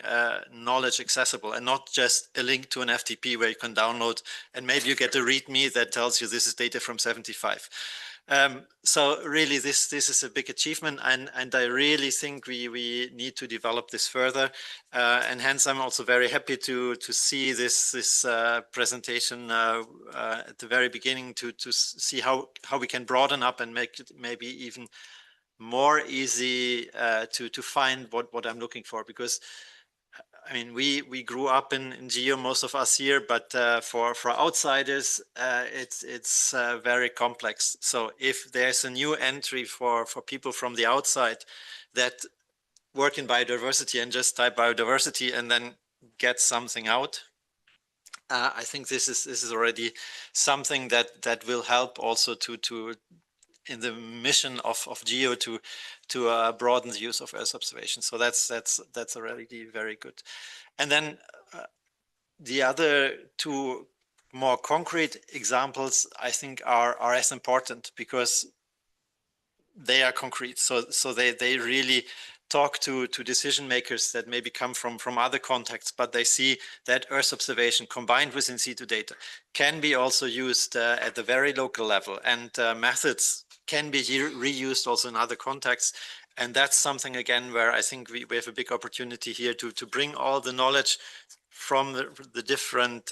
knowledge accessible and not just a link to an FTP where you can download and maybe you get a README that tells you this is data from 75. So really this is a big achievement and I really think we need to develop this further and hence I'm also very happy to see this presentation at the very beginning to see how we can broaden up and make it maybe even more easy to find what I'm looking for, because I mean we grew up in GEO, most of us here, but for outsiders it's very complex. So if there's a new entry for people from the outside that work in biodiversity and just type biodiversity and then get something out, I think this is already something that will help also to in the mission of GEO to broaden the use of Earth observation. So that's already very good. And then the other two more concrete examples I think are as important because they are concrete. So they really talk to decision makers that maybe come from other contexts, but they see that Earth observation combined with in situ data can be also used at the very local level, and methods can be reused also in other contexts. And that's something again where I think we have a big opportunity here to bring all the knowledge from the different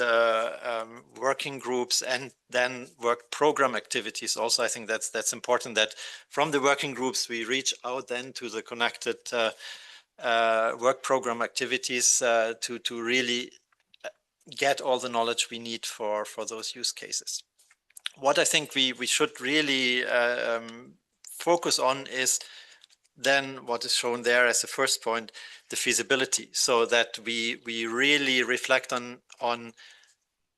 working groups and then work program activities. Also, I think that's important that from the working groups we reach out then to the connected work program activities to really get all the knowledge we need for those use cases. What I think we should really focus on is then what is shown there as the first point, the feasibility, so that we really reflect on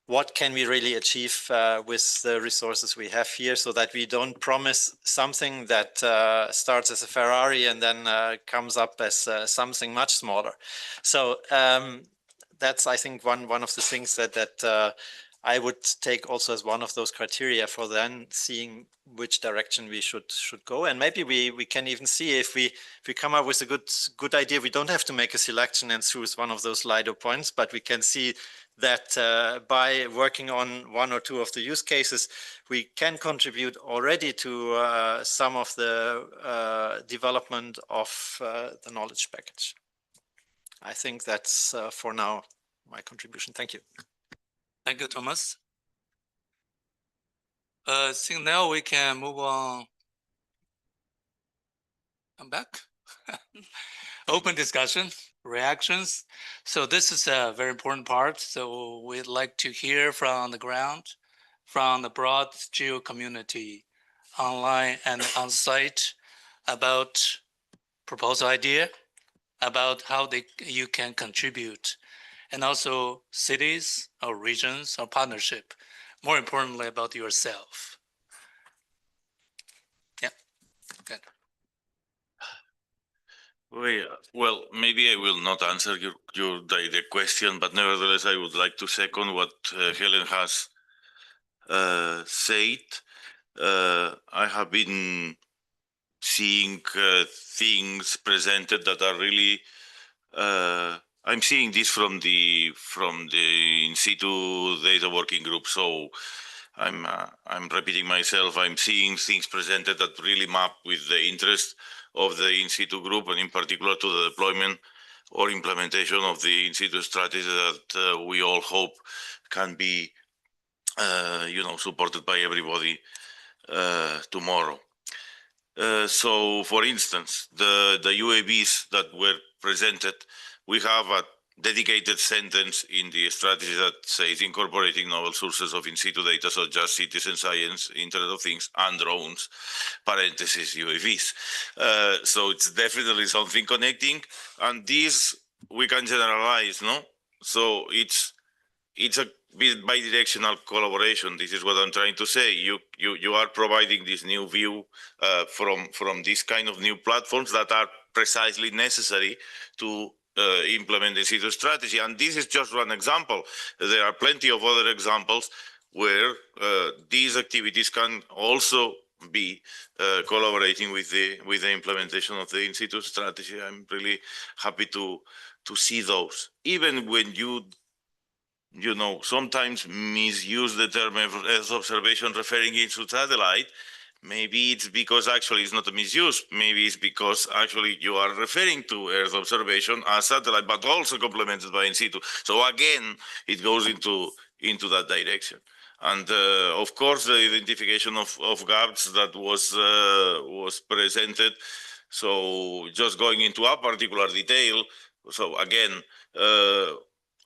what can we really achieve with the resources we have here, so that we don't promise something that starts as a Ferrari and then comes up as something much smaller. So that's, I think, one of the things that I would take also as one of those criteria for then seeing which direction we should go. And maybe we can even see if we come up with a good idea. We don't have to make a selection and choose one of those Lido points, but we can see that by working on one or two of the use cases, we can contribute already to some of the development of the knowledge package. I think that's for now my contribution. Thank you. Thank you, Thomas. I think now we can move on. I'm back. Open discussion, reactions. So this is a very important part. So we'd like to hear from the ground, from the broad GEO community, online and on-site, about proposal idea, about how you can contribute, and also cities or regions or partnership. More importantly, about yourself. Yeah, good. Well, maybe I will not answer your direct question, but nevertheless, I would like to second what Helen has said. I have been seeing things presented that are really. I'm seeing this from the in situ data working group, so I'm repeating myself. I'm seeing things presented that really map with the interest of the in situ group, and in particular to the deployment or implementation of the in situ strategy that we all hope can be, supported by everybody tomorrow. So, for instance, the UAVs that were presented, we have a dedicated sentence in the strategy that says incorporating novel sources of in situ data such as citizen science, Internet of Things, and drones, parentheses, UAVs. So it's definitely something connecting, and this we can generalize, no? So it's a bi-directional collaboration. This is what I'm trying to say. You are providing this new view from this kind of new platforms that are precisely necessary to implement the CITO strategy. And this is just one example. There are plenty of other examples where these activities can also be collaborating with the implementation of the in situ strategy. I'm really happy to see those, even when you sometimes misuse the term Earth observation referring it to satellite. Maybe it's because actually it's not a misuse. Maybe it's because actually you are referring to Earth observation as satellite, but also complemented by in situ. So again, it goes into that direction. And of course, the identification of gaps that was presented. So just going into a particular detail. So again,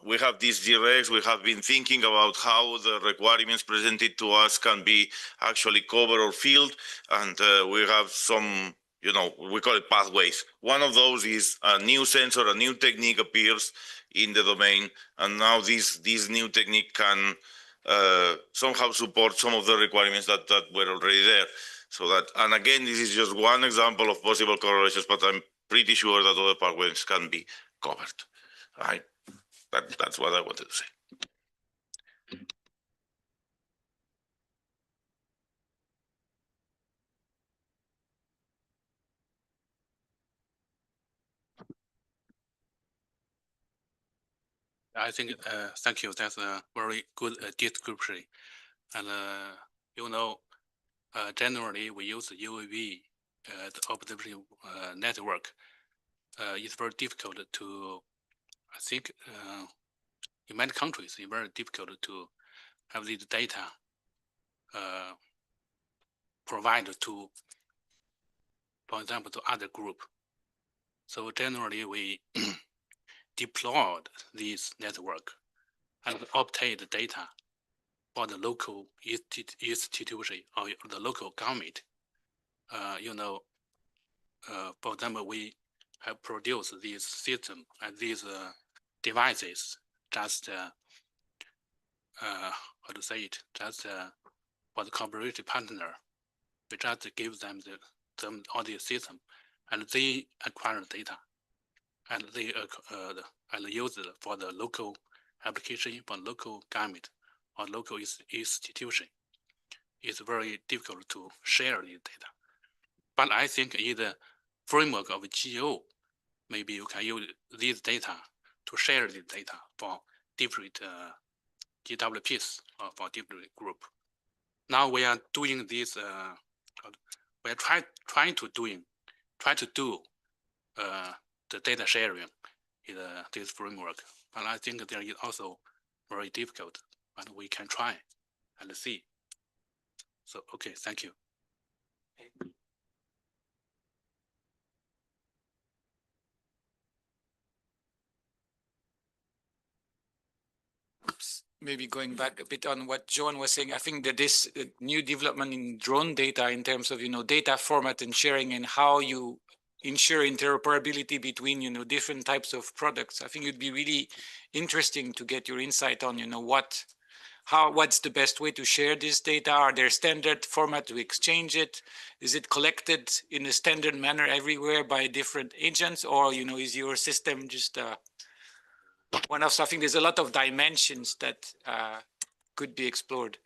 we have these GREX. We have been thinking about how the requirements presented to us can be actually covered or filled, and we have some, we call it pathways. One of those is a new sensor, a new technique appears in the domain, and now this new technique can somehow support some of the requirements that were already there. So that, and again, this is just one example of possible correlations, but I'm pretty sure that other pathways can be covered. Right? That's what I wanted to say. I think, thank you. That's a very good description. And, generally we use the UAV, the observation network. It's very difficult to, I think, in many countries, it's very difficult to have these data provided to, for example, to other group. So generally we deployed this network and obtained the data for the local institution or the local government. for example, we have produced this system and these devices just how to say it, just for the collaborative partner. We just give them them all the system, and they acquire data, and they and use it for the local application, for local government or local institution. It's very difficult to share the data. But I think in the framework of GEO, maybe you can use these data to share the data for different GWPs or for different group. Now we are doing this. We are trying to do the data sharing in this framework, but I think there is also very difficult. But we can try and see. So okay, thank you. Maybe going back a bit on what John was saying, I think that this new development in drone data in terms of, data format and sharing and how you ensure interoperability between, different types of products. I think it'd be really interesting to get your insight on, what's the best way to share this data? Are there standard format to exchange it? Is it collected in a standard manner everywhere by different agents, or, is your system just one of, so I think there's a lot of dimensions that could be explored.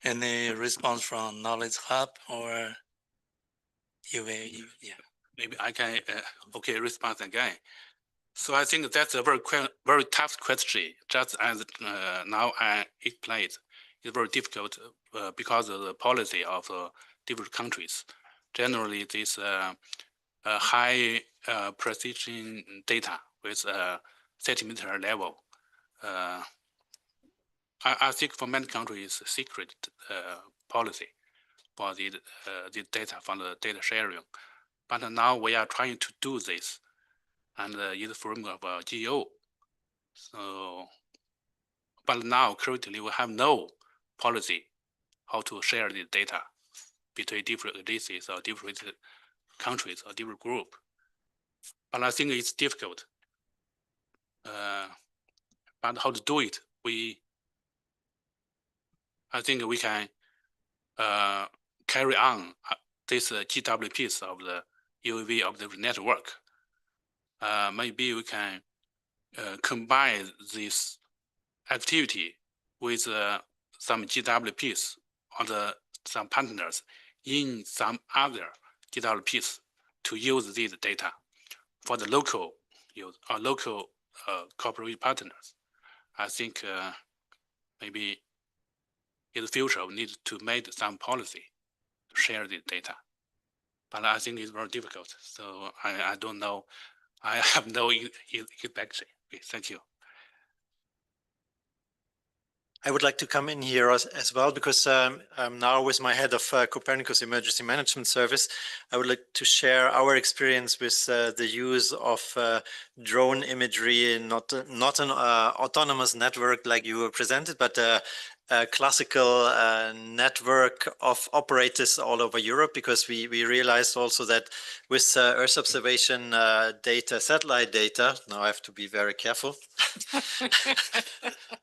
Any response from Knowledge Hub or UA? Yeah, maybe I can respond again. So I think that's a very tough question. Just as now I explained, it's very difficult because of the policy of different countries. Generally, this high precision data with centimeter level. I think for many countries, it's a secret policy for the data from the data sharing. But now we are trying to do this, and in the framework of GEO. So, but now currently we have no policy how to share the data between different agencies or different countries or different group. But I think it's difficult. But how to do it? I think we can carry on this GWPs of the UAV of the network. Maybe we can combine this activity with some GWPs or some partners in some other GWPs to use these data for the local use or local corporate partners. I think maybe in the future we need to make some policy to share the data. But I think it's very difficult. So I don't know. I have no feedback. Okay, thank you. I would like to come in here as well, because I'm now with my head of Copernicus Emergency Management Service. I would like to share our experience with the use of drone imagery, not an autonomous network like you were presented, but a classical network of operators all over Europe, because we realized also that with Earth observation data, satellite data, now I have to be very careful.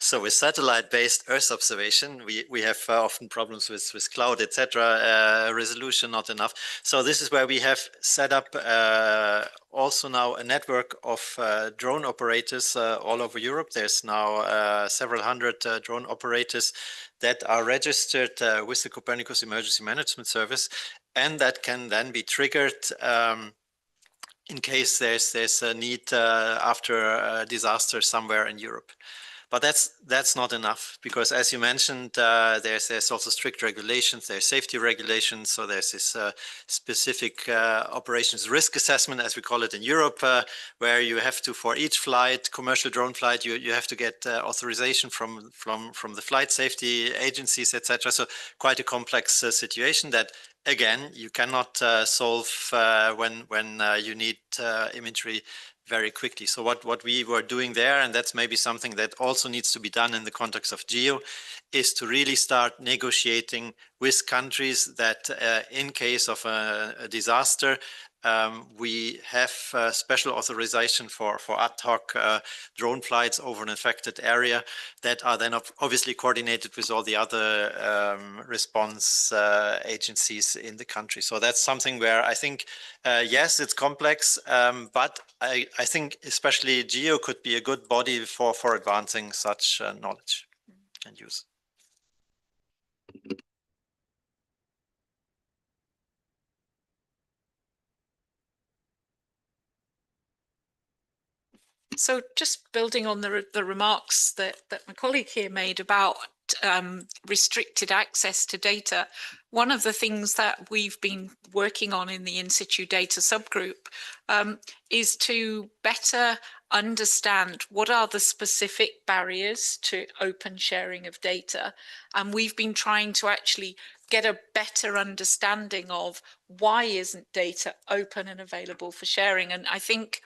So with satellite-based Earth observation, we have often problems with cloud, etc. Resolution not enough. So this is where we have set up also now a network of drone operators all over Europe. There's now several hundred drone operators that are registered with the Copernicus Emergency Management Service, and that can then be triggered in case there's a need after a disaster somewhere in Europe. But that's not enough, because as you mentioned, there's also strict regulations, there's safety regulations. So there's this specific operations risk assessment, as we call it in Europe, where you have to, for each flight, commercial drone flight, you have to get authorization from the flight safety agencies, etc. So quite a complex situation that, again, you cannot solve when you need imagery very quickly. So what we were doing there, and that's maybe something that also needs to be done in the context of GEO, is to really start negotiating with countries that in case of a disaster, we have special authorization for ad hoc drone flights over an affected area that are then obviously coordinated with all the other response agencies in the country. So that's something where I think, yes, it's complex, but I think especially GEO could be a good body for advancing such knowledge and use. So just building on the remarks that my colleague here made about restricted access to data, one of the things that we've been working on in the in situ data subgroup is to better understand what are the specific barriers to open sharing of data. And we've been trying to actually get a better understanding of why isn't data open and available for sharing. And I think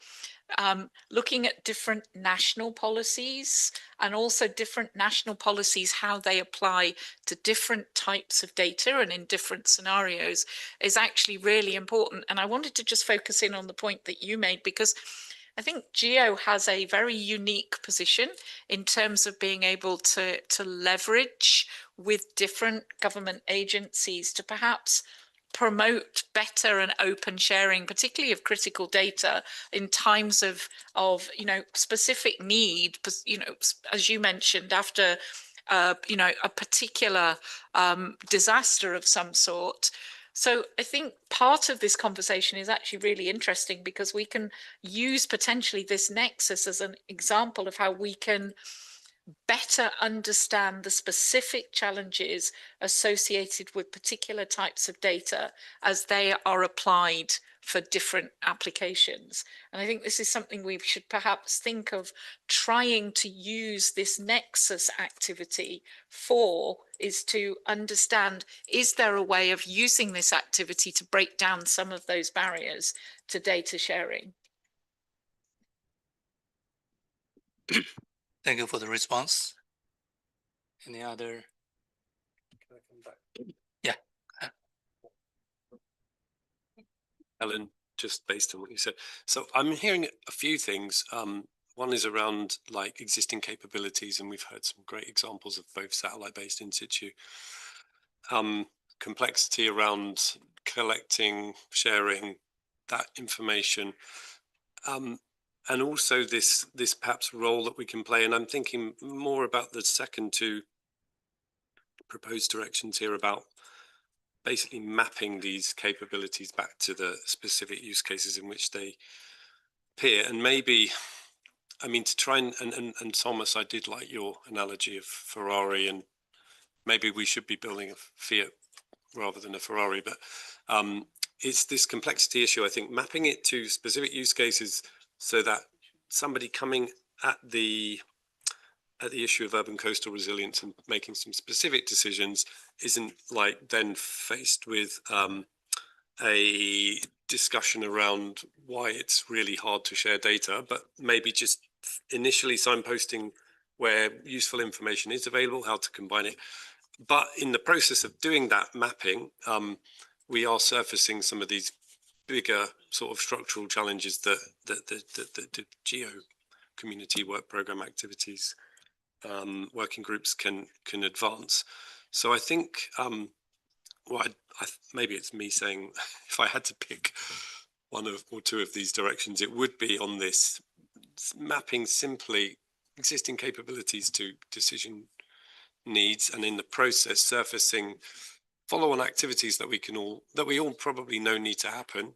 looking at different national policies and also different national policies, how they apply to different types of data and in different scenarios is actually really important. And I wanted to just focus in on the point that you made, because I think GEO has a very unique position in terms of being able to leverage with different government agencies to perhaps promote better and open sharing, particularly of critical data in times of specific need, as you mentioned, after a particular disaster of some sort. So I think part of this conversation is actually really interesting, because we can use potentially this nexus as an example of how we can better understand the specific challenges associated with particular types of data as they are applied for different applications. And I think this is something we should perhaps think of trying to use this nexus activity for, is to understand, is there a way of using this activity to break down some of those barriers to data sharing? Thank you for the response. Any other? Can I come back? Yeah. Ellen, just based on what you said. So I'm hearing a few things. One is around like existing capabilities, and we've heard some great examples of both satellite-based in situ. Complexity around collecting, sharing that information. And also this perhaps role that we can play. And I'm thinking more about the second two proposed directions here about basically mapping these capabilities back to the specific use cases in which they appear. And maybe, I mean, to try and Thomas, I did like your analogy of Ferrari, and maybe we should be building a Fiat rather than a Ferrari, but it's this complexity issue, I think, mapping it to specific use cases so that somebody coming at the issue of urban coastal resilience and making some specific decisions isn't like then faced with a discussion around why it's really hard to share data, but maybe just initially signposting where useful information is available, how to combine it. But in the process of doing that mapping, we are surfacing some of these bigger sort of structural challenges that the GEO community work program activities working groups can advance. So I think, well, maybe it's me saying, if I had to pick one or two of these directions, it would be on this mapping simply existing capabilities to decision needs, and in the process surfacing follow-on activities that we all probably know need to happen.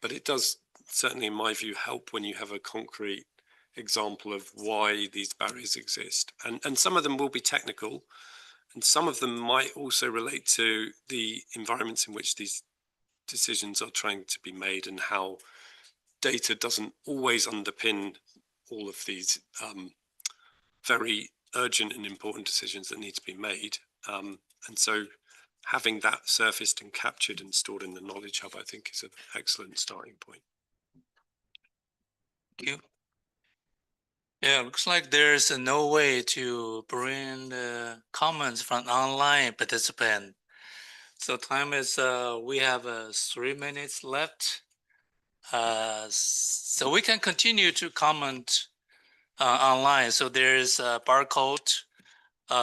But it does certainly, in my view, help when you have a concrete example of why these barriers exist. And some of them will be technical, and some of them might also relate to the environments in which these decisions are trying to be made, and how data doesn't always underpin all of these very urgent and important decisions that need to be made. And so having that surfaced and captured and stored in the Knowledge Hub, I think, is an excellent starting point. you. Yeah, looks like there's no way to bring the comments from online participant. So time is, we have 3 minutes left. So we can continue to comment online. So there's a barcode.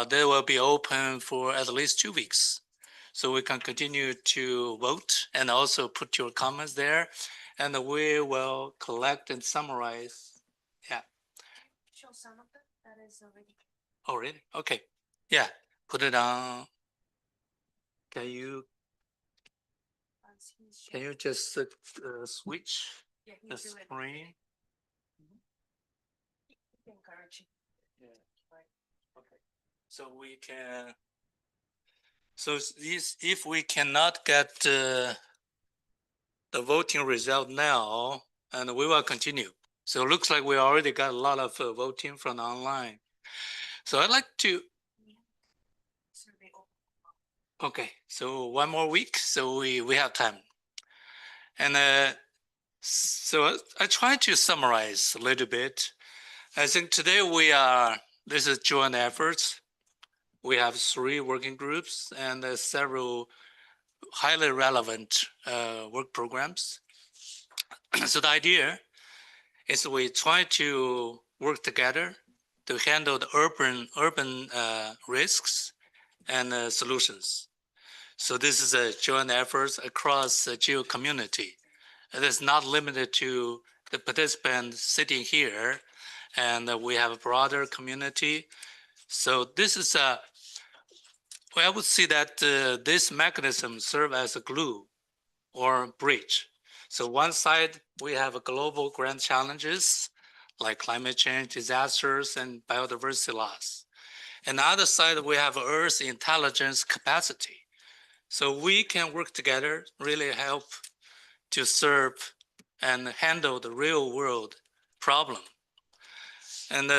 They will be open for at least 2 weeks. So we can continue to vote and also put your comments there. And we will collect and summarize. Yeah. Show some of them, that is already. Oh, really? Okay. Yeah. Put it on. Can you just switch Yeah, the he's doing. screen? Encouraging. Yeah. Okay. So we can. So if we cannot get the voting result now, and we will continue. So it looks like we already got a lot of voting from online. So I'd like to. Okay, so 1 more week, so we have time. And so I try to summarize a little bit. I think today this is joint efforts. We have 3 working groups and several highly relevant work programs. So the idea is we try to work together to handle the urban risks and solutions. So this is a joint effort across the GEO community. It is not limited to the participants sitting here, and we have a broader community. So this is well, I would see that this mechanism serve as a glue or bridge. So one side, we have global grand challenges like climate change, disasters, and biodiversity loss. And the other side, we have Earth intelligence capacity. So we can work together, really help to serve and handle the real world problem. And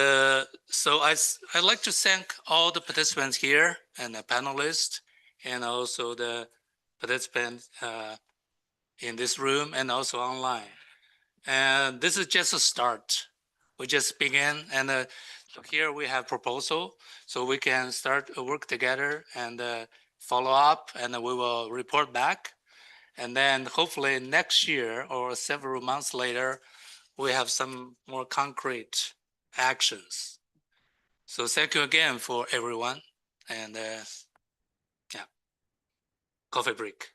so I'd like to thank all the participants here and the panelists and also the participants in this room and also online. And this is just a start. We just began, and so here we have proposal, so we can start work together and follow up, and we will report back. And then hopefully next year or several months later, we have some more concrete actions. So thank you again for everyone, and yeah, coffee break.